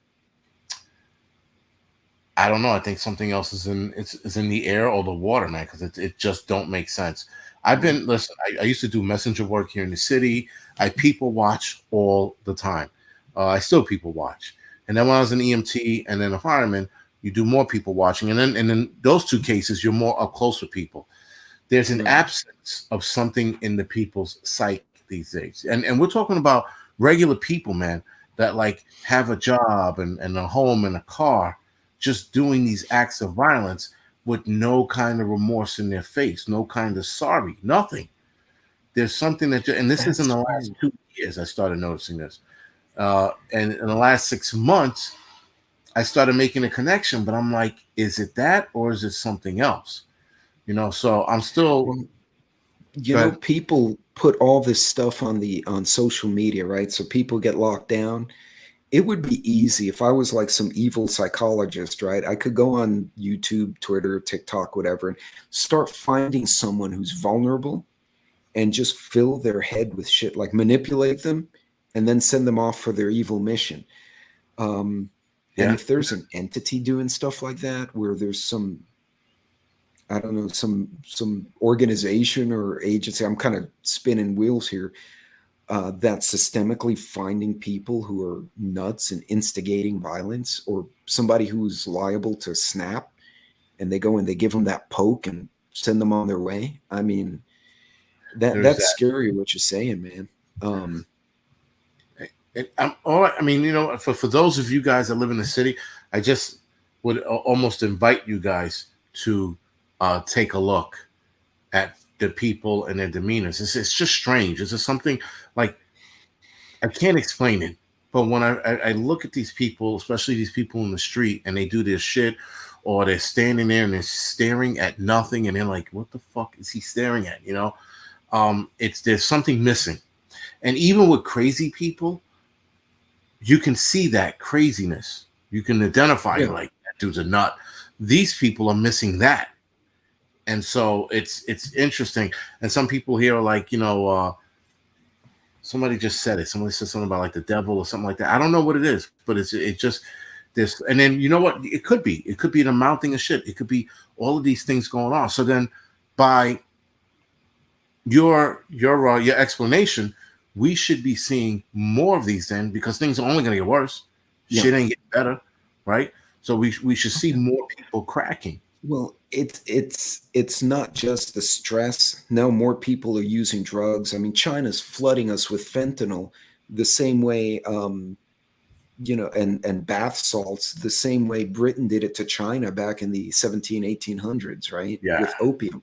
I don't know. I think something else is in the air or the water, man, because it just don't make sense. I've Yeah. been listen. I used to do messenger work here in the city. I people watch all the time. I still people watch, and then when I was an EMT and then a fireman, you do more people watching, and then those two cases, you're more up close with people. There's an Right. absence of something in the people's psyche these days, and we're talking about regular people, man, that like have a job and a home and a car, just doing these acts of violence with no kind of remorse in their face, no kind of sorry, nothing. There's something and this is in That's the last weird. 2 years I started noticing this, and in the last 6 months I started making a connection, but I'm like, is it that or is it something else? So I'm still Well, good. people put all this stuff on social media, right? So people get locked down. It would be easy if I was like some evil psychologist, right? I could go on YouTube, Twitter, TikTok, whatever, and start finding someone who's vulnerable and just fill their head with shit, like manipulate them and then send them off for their evil mission. Um, and Yeah. if there's an entity doing stuff like that, where there's some, I don't know, some organization or agency, I'm kind of spinning wheels here, that's systemically finding people who are nuts and instigating violence, or somebody who's liable to snap, and they go and they give them that poke and send them on their way. I mean, There's that's that. scary what you're saying, man. Um, I mean, for those of you guys that live in the city, I just would almost invite you guys to take a look at the people and their demeanors. It's just strange. It's just something like I can't explain it. But when I look at these people, especially these people in the street, and they do this shit, or they're standing there and they're staring at nothing, and they're like, "What the fuck is he staring at?" It's there's something missing. And even with crazy people, you can see that craziness. You can identify yeah, like that dude's a nut. These people are missing that, and so it's interesting. And some people here are like, somebody just said it. Somebody said something about like the devil or something like that. I don't know what it is, but it just this. And then you know what? It could be an amounting of shit. It could be all of these things going on. So then, by your explanation, we should be seeing more of these then because things are only going to get worse. yeah. Shit ain't getting better, right? So we should see Okay. more people cracking. Well, it's not just the stress. Now more people are using drugs. I mean, China's flooding us with fentanyl the same way, and bath salts the same way Britain did it to China back in the 1800s, right? Yeah. With opium.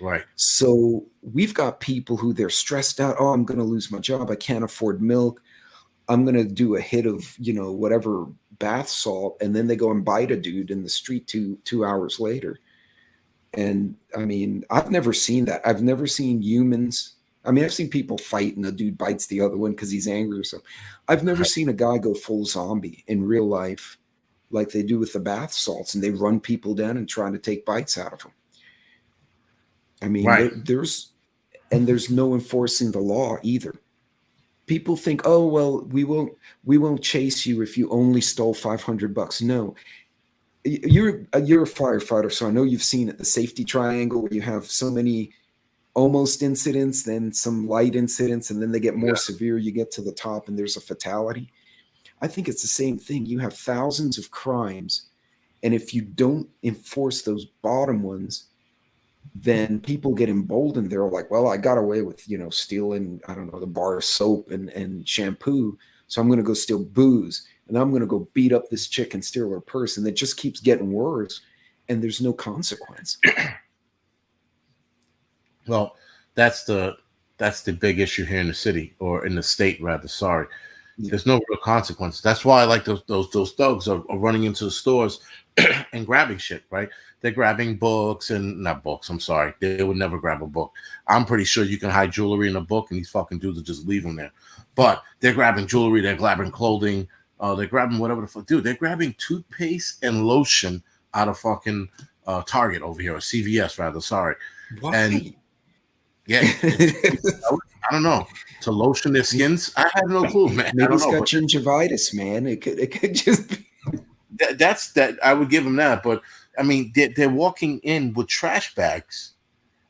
Right. So we've got people who they're stressed out. Oh, I'm going to lose my job. I can't afford milk. I'm going to do a hit of, whatever bath salt. And then they go and bite a dude in the street 2 hours later. And I mean, I've never seen that. I've never seen humans. I mean, I've seen people fight and the dude bites the other one because he's angry or something. I've never seen a guy go full zombie in real life like they do with the bath salts, and they run people down and try to take bites out of them. I mean, Right. there's no enforcing the law either. People think, oh well, we won't chase you if you only stole $500. No, you're a firefighter, so I know you've seen it, the safety triangle where you have so many almost incidents, then some light incidents, and then they get more Yeah. severe. You get to the top, and there's a fatality. I think it's the same thing. You have thousands of crimes, and if you don't enforce those bottom ones, then people get emboldened. They're like, well, I got away with, stealing, I don't know, the bar of soap and shampoo. So I'm going to go steal booze, and I'm going to go beat up this chick and steal her purse. And it just keeps getting worse, and there's no consequence. Well, that's the big issue here in the city, or in the state rather. Sorry. Yeah. There's no real consequence. That's why, like, those thugs are running into the stores and grabbing shit, right? They're grabbing books, and not books. I'm sorry, they would never grab a book. I'm pretty sure you can hide jewelry in a book, and these fucking dudes will just leave them there. But they're grabbing jewelry, they're grabbing clothing, they're grabbing whatever the fuck, dude. They're grabbing toothpaste and lotion out of fucking Target over here, or CVS rather. Sorry. Why? And yeah, I don't know, to lotion their skins. I have no clue, man. I Maybe don't it's know. got But gingivitis, man. It could just be. that's that. I would give them that. But I mean, they're walking in with trash bags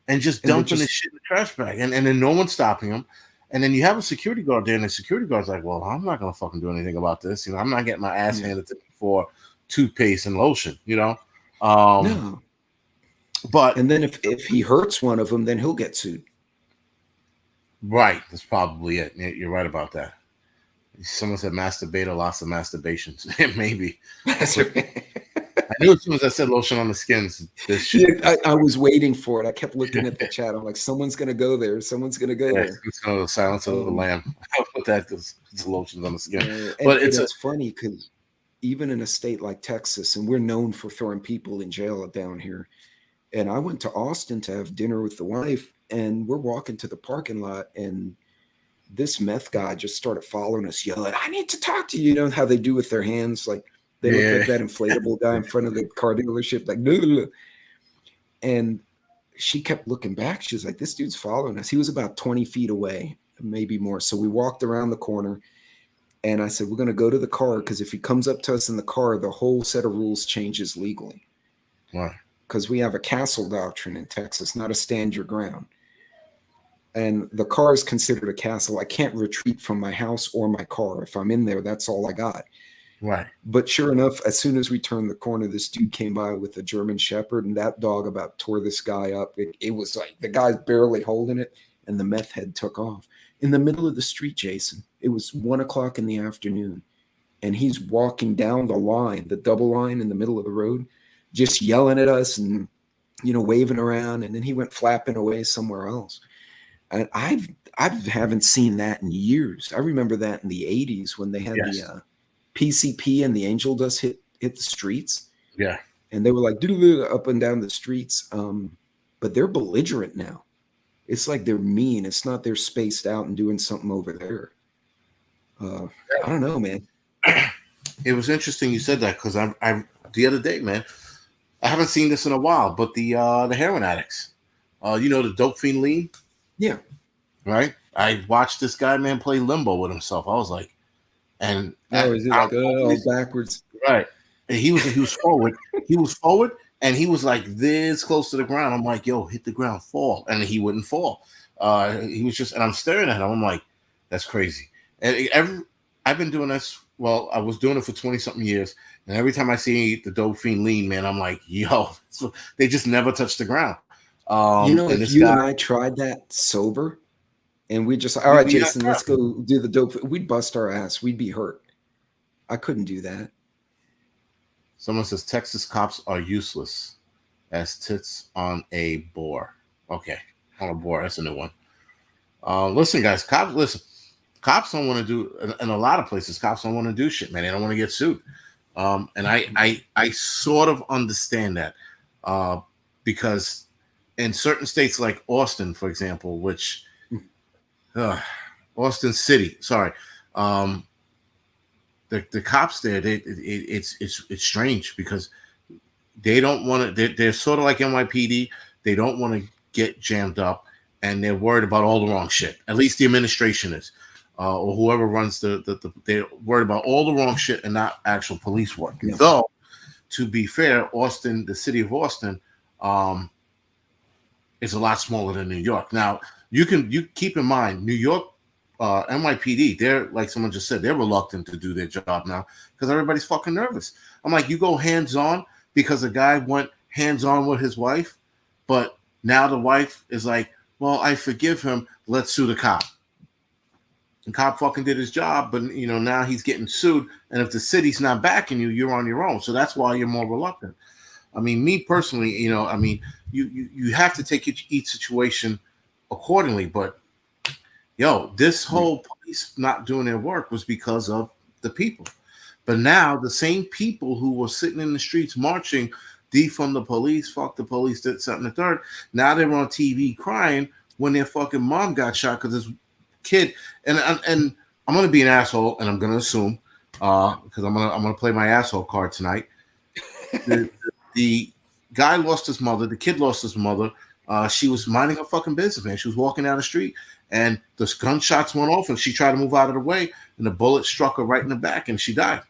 and just And they're dumping this just shit in the trash bag, and then no one's stopping them. And then you have a security guard there, and the security guard's like, "Well, I'm not gonna fucking do anything about this. I'm not getting my ass yeah. handed to me for toothpaste and lotion. Um, No. but And then if he hurts one of them, then he'll get sued. right, that's probably it. You're right about that. Someone said masturbator, lots of masturbations. Maybe. That's But right. I knew as soon as I said lotion on the skins, this shit. Yeah, I was waiting for it. I kept looking at the chat. I'm like, someone's gonna go there. Someone's gonna go Yeah, there. it's kind of the silence of the Um, lamb. Put that it's lotions on the skin. and, But and it's a it's funny because even in a state like Texas, and we're known for throwing people in jail down here. And I went to Austin to have dinner with the wife, and we're walking to the parking lot, and this meth guy just started following us, yelling, "I need to talk to you." You know how they do with their hands, like they look yeah, like that inflatable guy in front of the car dealership, like no. And she kept looking back. She was like, "This dude's following us." He was about 20 feet away, maybe more. So we walked around the corner, and I said, "We're going to go to the car because if he comes up to us in the car, the whole set of rules changes legally." right, Because we have a castle doctrine in Texas, not a stand your ground. And the car is considered a castle. I can't retreat from my house or my car. If I'm in there, that's all I got. right. But sure enough, as soon as we turned the corner, this dude came by with a German Shepherd, and that dog about tore this guy up. It was like the guy's barely holding it, and the meth head took off in the middle of the street, Jason. It was 1 o'clock in the afternoon, and he's walking down the line, the double line in the middle of the road, just yelling at us and waving around. And then he went flapping away somewhere else. And I haven't seen that in years. I remember that in the 80s when they had Yes, the PCP and the angel dust hit the streets, yeah, and they were like "Doo-doo-doo," up and down the streets. But they're belligerent now. It's like they're mean. It's not they're spaced out and doing something over there. I don't know, man. it was interesting you said that, because I the other day, man, I haven't seen this in a while. But the heroin addicts, the dope fiend lean, Yeah. right? I watched this guy, man, play limbo with himself. I was like, and Oh, is it I like don't know, all backwards? right? And he was forward. He was forward, and he was like this close to the ground. I'm like, yo, hit the ground, fall, and he wouldn't fall. He was just, and I'm staring at him. I'm like, that's crazy. And I've been doing this well, I was doing it for 20 something years, and every time I see the dope fiend lean, man, I'm like, yo, so they just never touch the ground. And If this you guy, and I tried that sober, and we just, all we, right, we got Jason, let's go do the dope. We'd bust our ass. We'd be hurt. I couldn't do that. someone says Texas cops are useless as tits on a boar. Okay, on a boar, that's a new one. Listen, guys, cops don't want to do in a lot of places. Cops don't want to do shit, man. They don't want to get sued. And I sort of understand that uh, because in certain states like Austin, for example, which uh, Austin City, sorry, um, the cops there, it's strange because they don't want to. They're sort of like NYPD. They don't want to get jammed up, and they're worried about all the wrong shit. At least the administration is, or whoever runs they're worried about all the wrong shit and not actual police work. Yeah. Though, to be fair, Austin, the city of Austin, um, is a lot smaller than New York. Now, you keep in mind, New York, NYPD, they're like someone just said, they're reluctant to do their job now because everybody's fucking nervous. I'm like, you go hands on because a guy went hands on with his wife, but now the wife is like, well, I forgive him. Let's sue the cop. The cop fucking did his job, but now he's getting sued. And if the city's not backing you, you're on your own. So that's why you're more reluctant. I mean, me personally, you have to take each situation accordingly. But this whole police not doing their work was because of the people. But now the same people who were sitting in the streets marching, defund the police, fuck the police, did something the third. Now they're on TV crying when their fucking mom got shot because this kid. And I'm gonna be an asshole, and I'm gonna assume because I'm gonna play my asshole card tonight. The guy lost his mother. The kid lost his mother. She was minding her fucking business, man. She was walking down the street, and the gunshots went off, and she tried to move out of the way, and the bullet struck her right in the back, and she died.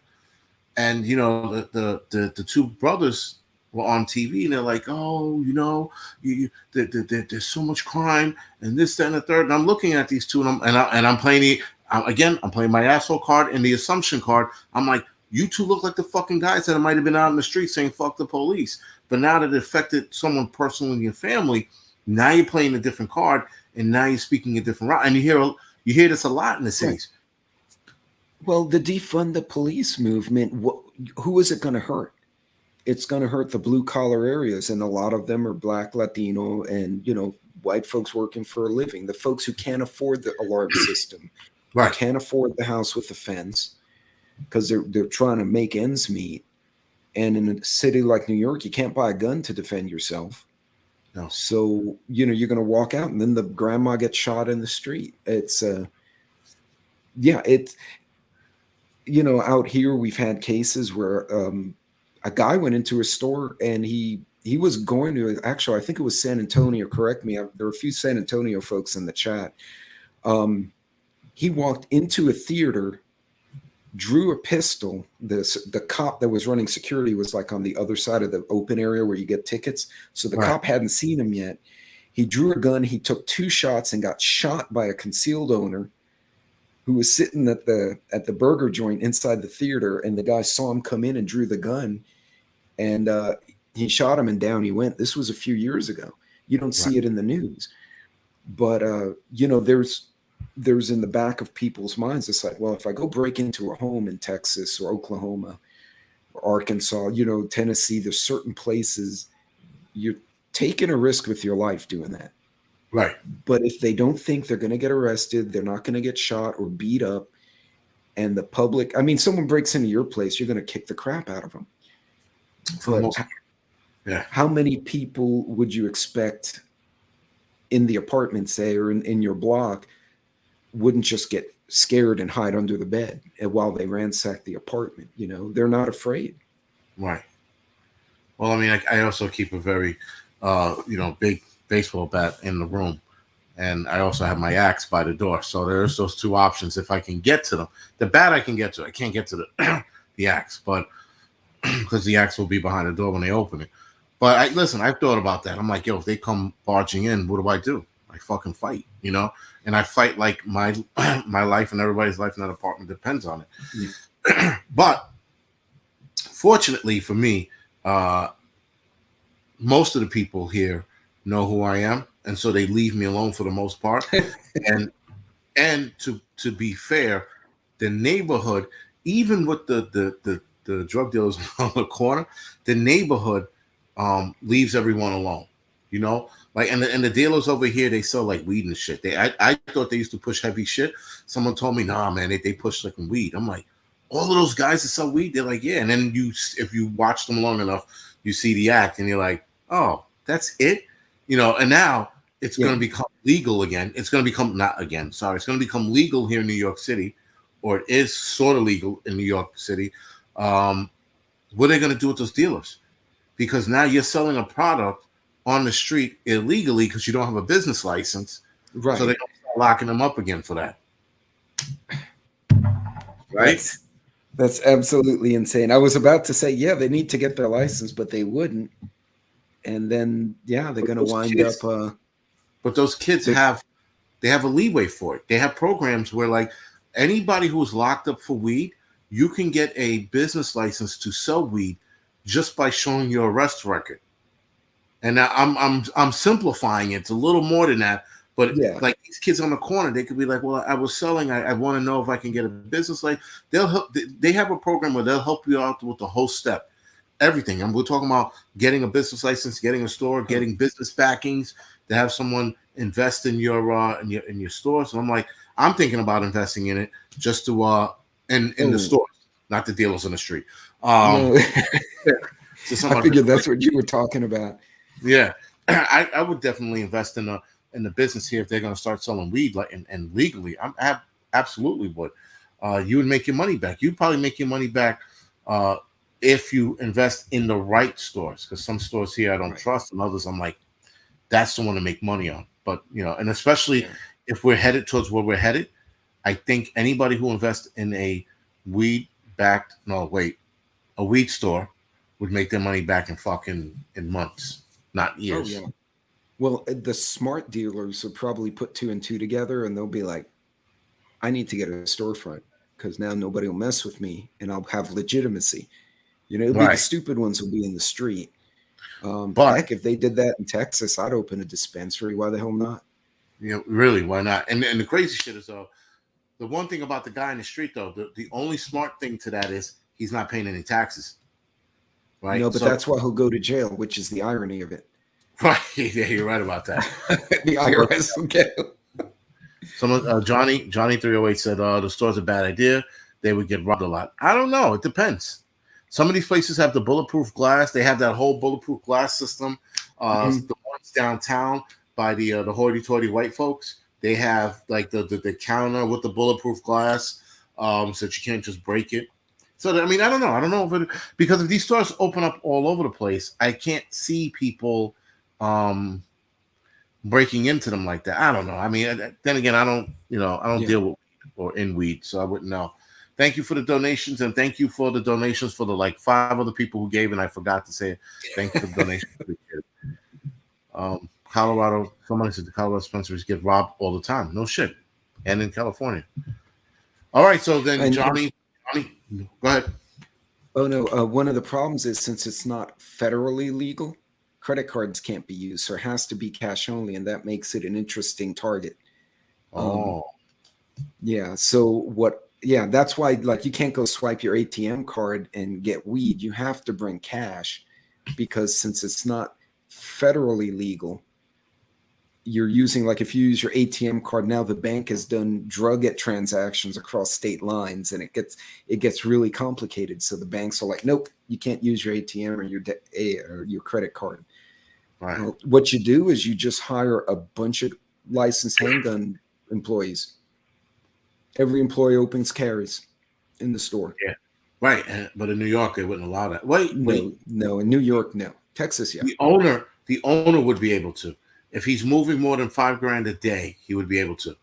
And the two brothers were on TV, and they're like, "Oh, there's so much crime, and this, that, and the third." And I'm looking at these two, and I'm playing I'm playing my asshole card and the assumption card. I'm like, you two look like the fucking guys that might have been out in the street saying "fuck the police," but now that it affected someone personally in your family, now you're playing a different card, and now you're speaking a different route, and you hear this a lot in the cities. Well, the defund the police movement, who is it going to hurt? It's going to hurt the blue collar areas, and a lot of them are Black, Latino, and white folks working for a living. The folks who can't afford the alarm system, Right? Can't afford the house with the fence because they're trying to make ends meet. And in a city like New York, you can't buy a gun to defend yourself. No. So you're going to walk out, and then the grandma gets shot in the street. It's out here we've had cases where a guy went into a store and he was going to, actually, I think it was San Antonio, correct me, there are a few San Antonio folks in the chat. He walked into a theater, drew a pistol. The cop that was running security was like on the other side of the open area where you get tickets, so the cop hadn't seen him yet. He drew a gun, he took 2 shots and got shot by a concealed owner who was sitting at the burger joint inside the theater, and the guy saw him come in and drew the gun, and he shot him, and down he went. This was a few years ago. You don't see it in the news, but there's in the back of people's minds, it's like, well, if I go break into a home in Texas or Oklahoma or Arkansas, Tennessee, there's certain places you're taking a risk with your life doing that. Right. But if they don't think they're going to get arrested, they're not going to get shot or beat up, and the public, I mean, someone breaks into your place, you're going to kick the crap out of them. But how many people would you expect in the apartment, say, or in your block, wouldn't just get scared and hide under the bed while they ransack the apartment? They're not afraid. Right. Well, I mean, I also keep a very, big baseball bat in the room, and I also have my axe by the door. So there's those 2 options. If I can get to them, the bat I can get to. I can't get to the axe, but because the axe will be behind the door when they open it. But I've thought about that. I'm like, if they come barging in, what do? I fucking fight, and I fight like my life and everybody's life in that apartment depends on it. But fortunately for me, most of the people here know who I am, and so they leave me alone for the most part. And to be fair, the neighborhood, even with the drug dealers on the corner, the neighborhood leaves everyone alone. You know, like and the dealers over here, they sell like weed and shit. I thought they used to push heavy shit. Someone told me, nah, man, they push like weed. I'm like, all of those guys that sell weed, they're like, yeah. And then if you watch them long enough, you see the act, and you're like, oh, that's it, you know. And now it's Yeah. going to become legal again. It's going to become not again. Sorry, it's going to become legal here in New York City, or it is sort of legal in New York City. What are they going to do with those dealers? Because now you're selling a product on the street illegally because you don't have a business license. Right. So they don't start locking them up again for that. Right? That's absolutely insane. I was about to say, yeah, they need to get their license, but they wouldn't. And then, yeah, they're going to wind kids, up. But those kids have a leeway for it. They have programs where, like, anybody who's locked up for weed, you can get a business license to sell weed just by showing your arrest record. And now I'm simplifying it. It's a little more than that. But Yeah. like these kids on the corner, they could be like, "Well, I was selling. I want to know if I can get a business." Like they'll help. They have a program where they'll help you out with the whole step, everything. And we're talking about getting a business license, getting a store, getting business backings to have someone invest in your store. So I'm like, I'm thinking about investing in it just to in the stores, not the dealers on the street. No. So I figured that's what you were talking about. Yeah, I would definitely invest in the business here if they're going to start selling weed and legally. I absolutely would. You would make your money back. You'd probably make your money back if you invest in the right stores. Because some stores here I don't trust, and others I'm like, that's the one to make money on. But you know, and especially if we're headed towards where we're headed, I think anybody who invests in a weed store would make their money back in months, not years. Oh, yeah. Well, the smart dealers will probably put two and two together, and they'll be like, I need to get a storefront because now nobody will mess with me and I'll have legitimacy. You know, it'll be the stupid ones will be in the street. But heck, if they did that in Texas, I'd open a dispensary. Why the hell not? You know, really, why not? And the crazy shit is, though, the one thing about the guy in the street, though, the only smart thing to that is he's not paying any taxes. Right? No, but that's why he'll go to jail, which is the irony of it. Right. Yeah, you're right about that. The IRS will get him. Someone, Johnny 308 said, the store's a bad idea. They would get robbed a lot. I don't know. It depends. Some of these places have the bulletproof glass. They have that whole bulletproof glass system. The ones downtown by the hoity-toity white folks, they have like the counter with the bulletproof glass, so that you can't just break it. So I mean, I don't know. I don't know because if these stores open up all over the place, I can't see people breaking into them like that. I don't know. I mean, then again, I don't deal with or in weed, so I wouldn't know. Thank you for the donations, and thank you for the donations for the like 5 other people who gave, and I forgot to say thank you for the donation. Colorado, someone said the Colorado dispensaries get robbed all the time. No shit, and in California. All right, so then Johnny, go ahead. Oh no, one of the problems is since it's not federally legal, credit cards can't be used, so it has to be cash only, and that makes it an interesting target. Yeah. So that's why like you can't go swipe your ATM card and get weed. You have to bring cash because since it's not federally legal, you're using like if you use your ATM card now, the bank has done drug transactions across state lines, and it gets really complicated. So the banks are like, nope, you can't use your ATM or your credit card. Right. What you do is you just hire a bunch of licensed handgun employees. Every employee opens carries in the store. Yeah. Right. But in New York, they wouldn't allow that. Wait. No. In New York, no. Texas, yeah. The owner would be able to. If he's moving more than $5,000 a day, he would be able to.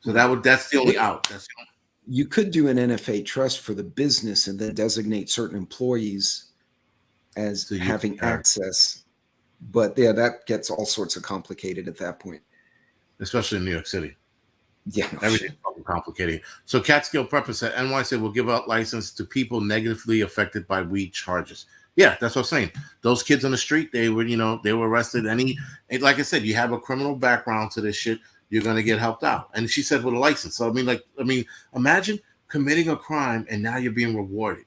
So that's the only out. You could do an NFA trust for the business and then designate certain employees as having access. But yeah, that gets all sorts of complicated at that point. Especially in New York City. Yeah. Everything's fucking overcomplicating. So Catskill Prepper said NYC will give out license to people negatively affected by weed charges. Yeah, that's what I'm saying. Those kids on the street, they were, they were arrested. Like I said, you have a criminal background to this shit, you're gonna get helped out. And she said with a license. So imagine committing a crime and now you're being rewarded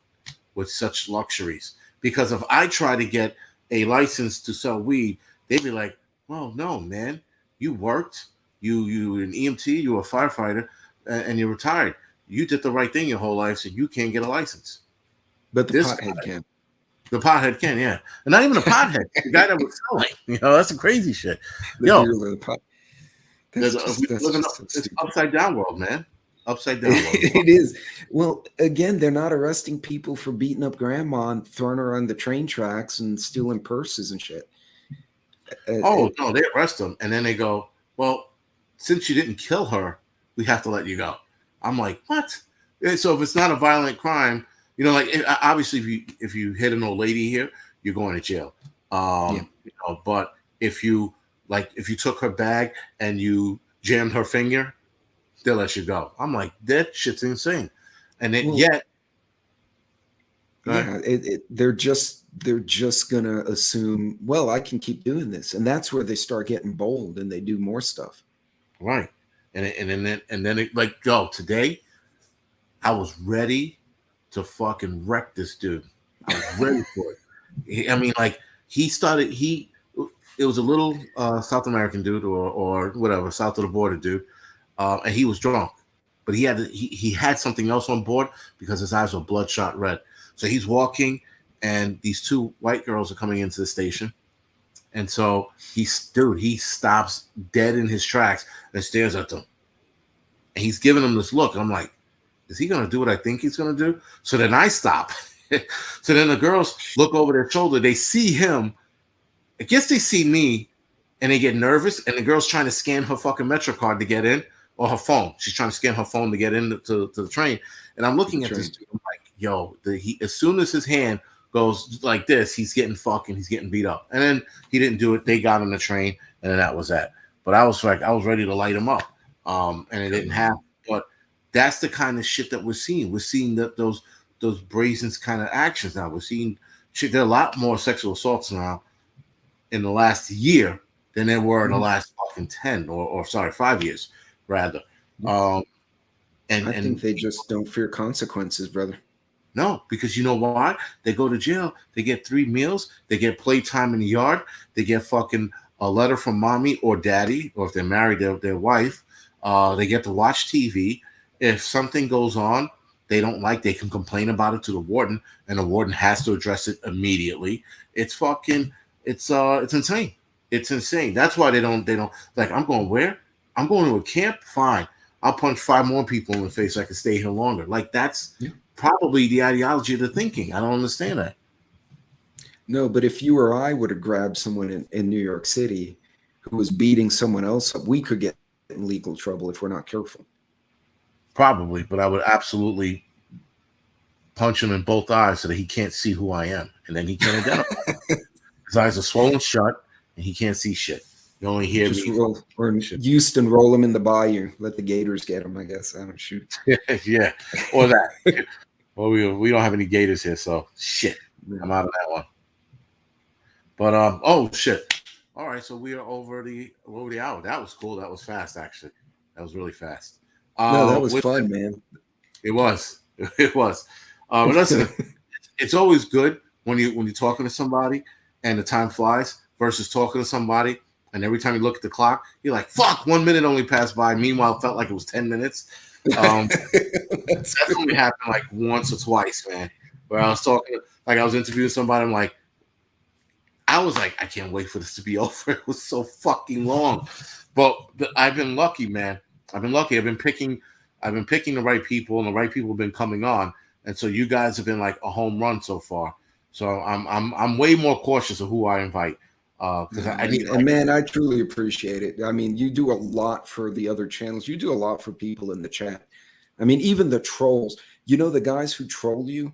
with such luxuries. Because if I try to get a license to sell weed, they'd be like, well, no, man, you worked, you were an EMT, you were a firefighter, and you're retired. You did the right thing your whole life, so you can't get a license. But the pothead can. The pothead can, yeah. And not even a pothead, the guy that was selling. That's some crazy shit. It's upside down world, man. Upside down world. It is. Well, again, they're not arresting people for beating up grandma and throwing her on the train tracks and stealing purses and shit. No, they arrest them and then they go, well, since you didn't kill her, we have to let you go. I'm like, what? So if it's not a violent crime, obviously if you hit an old lady here, you're going to jail. But if you took her bag and you jammed her finger, they'll let you go. I'm like, that shit's insane. And then they're just gonna assume, well, I can keep doing this, and that's where they start getting bold and they do more stuff. Right. And then today, I was ready to fucking wreck this dude. I was ready for it. It was a little South American dude or whatever, south of the border dude, and he was drunk, but he had something else on board because his eyes were bloodshot red. So he's walking, and these two white girls are coming into the station, and so he stops dead in his tracks and stares at them, and he's giving them this look. I'm like, is he gonna do what I think he's gonna do? So then I stop. So then the girls look over their shoulder. They see him. I guess they see me, and they get nervous. And the girl's trying to scan her fucking Metro card to get in, or her phone. She's trying to scan her phone to get in to the train. And I'm looking at this dude. I'm like, yo, as soon as his hand goes like this, he's getting beat up. And then he didn't do it. They got on the train, and then that was that. But I was ready to light him up, and it didn't happen. But that's the kind of shit that we're seeing. We're seeing those brazen kind of actions now. We're seeing shit. There are a lot more sexual assaults now in the last year than there were in the last fucking 5 years, rather. I think they just don't fear consequences, brother. No, because you know why? They go to jail. They get 3 meals. They get playtime in the yard. They get fucking a letter from mommy or daddy, or if they're married, their wife. They get to watch TV. If something goes on they don't like, they can complain about it to the warden, and the warden has to address it immediately. It's insane. It's insane. That's why they don't like, I'm going where? I'm going to a camp? Fine. I'll punch 5 more people in the face so I can stay here longer. Like, that's probably the ideology of the thinking. I don't understand that. No, but if you or I would have grabbed someone in New York City who was beating someone else up, we could get in legal trouble if we're not careful. Probably, but I would absolutely punch him in both eyes so that he can't see who I am, and then he can't identify. His eyes are swollen shut, and he can't see shit. You only hear me. Or in Houston, roll him in the bayou. Let the gators get him, I guess. I don't shoot. Yeah, or that. Well, we don't have any gators here, so shit. I'm out of that one. But oh shit. All right, so we are over the hour. That was cool. That was fast, actually. That was really fast. No, that was fun, man. It was. It was. But listen, it's always good when you're talking to somebody and the time flies versus talking to somebody and every time you look at the clock, you're like, "Fuck, 1 minute only passed by." Meanwhile, it felt like it was 10 minutes. That's only happened like once or twice, man. Where I was talking, like I was interviewing somebody, I was like, I can't wait for this to be over. It was so fucking long. But I've been lucky, man. I've been lucky. I've been picking the right people, and the right people have been coming on. And so you guys have been like a home run so far. So I'm way more cautious of who I invite. Because I truly appreciate it. I mean, you do a lot for the other channels. You do a lot for people in the chat. I mean, even the trolls. You know, the guys who troll you,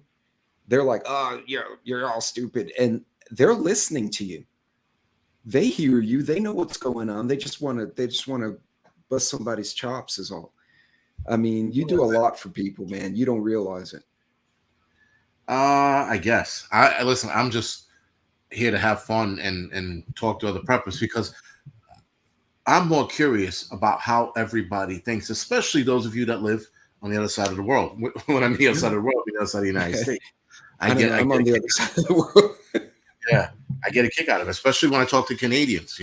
they're like, "Oh, you're all stupid," and they're listening to you. They hear you. They know what's going on. They just want to bust somebody's chops is all. I mean, you do a lot for people, man. You don't realize it. I guess. I listen. I'm just here to have fun and talk to other preppers because I'm more curious about how everybody thinks, especially those of you that live on the other side of the world. When I mean the other side of the world, the other side of the United States. I don't know. I'm get on a the kick, other side of the world. yeah, I get a kick out of it, especially when I talk to Canadians.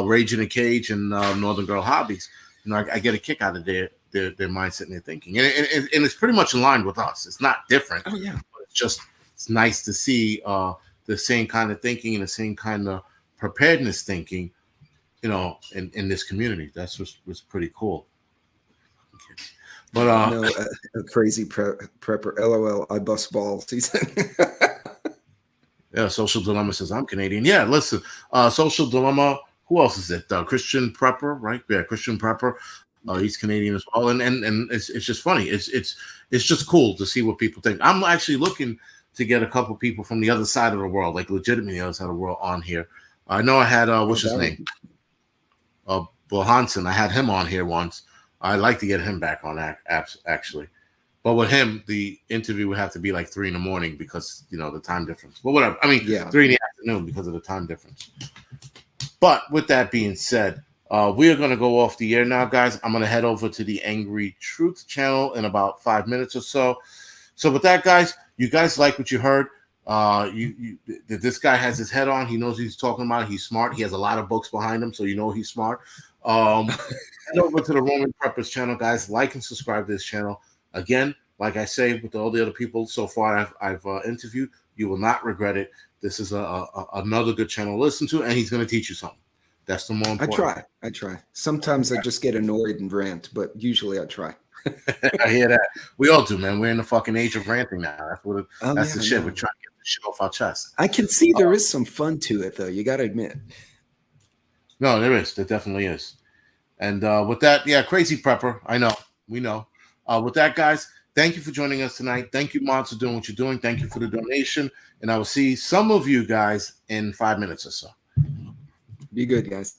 Rage in a Cage and Northern Girl Hobbies. I get a kick out of their mindset and their thinking, and it's pretty much in line with us. It's not different. Oh yeah, But it's nice to see the same kind of thinking and the same kind of preparedness thinking, in this community. That's was pretty cool. But I know a crazy prepper. LOL. I bust balls. He said. yeah, Social Dilemma says I'm Canadian. Yeah, listen, Social Dilemma. Who else is it? Christian Prepper, right? Yeah, Christian Prepper. He's Canadian as well, and it's just funny. It's just cool to see what people think. I'm actually looking to get a couple people from the other side of the world, like legitimately the other side of the world, on here. I know I had what's his name? Bill Hansen. I had him on here once. I'd like to get him back on apps actually. But with him, the interview would have to be like 3 a.m. because the time difference. But whatever. I mean, Yeah. 3 p.m. because of the time difference. But with that being said, we are going to go off the air now, guys. I'm going to head over to the Angry Truth channel in about 5 minutes or so. So with that, guys, you guys like what you heard. This guy has his head on. He knows what he's talking about. He's smart. He has a lot of books behind him, so he's smart. Head over to the Roman Preppers channel, guys. Like and subscribe to this channel. Again, like I say with all the other people so far I've interviewed, you will not regret it. This is another good channel to listen to, and he's going to teach you something. That's the more important. I try. Sometimes I just get annoyed and rant, but usually I try. I hear that. We all do, man. We're in the fucking age of ranting now. That's the shit. We're trying to get the shit off our chest. I can see there is some fun to it, though. You got to admit. No, there is. There definitely is. And with that, yeah, crazy prepper. I know. We know. With that, guys, thank you for joining us tonight. Thank you, Mods, for doing what you're doing. Thank you for the donation. And I will see some of you guys in 5 minutes or so. Be good, guys.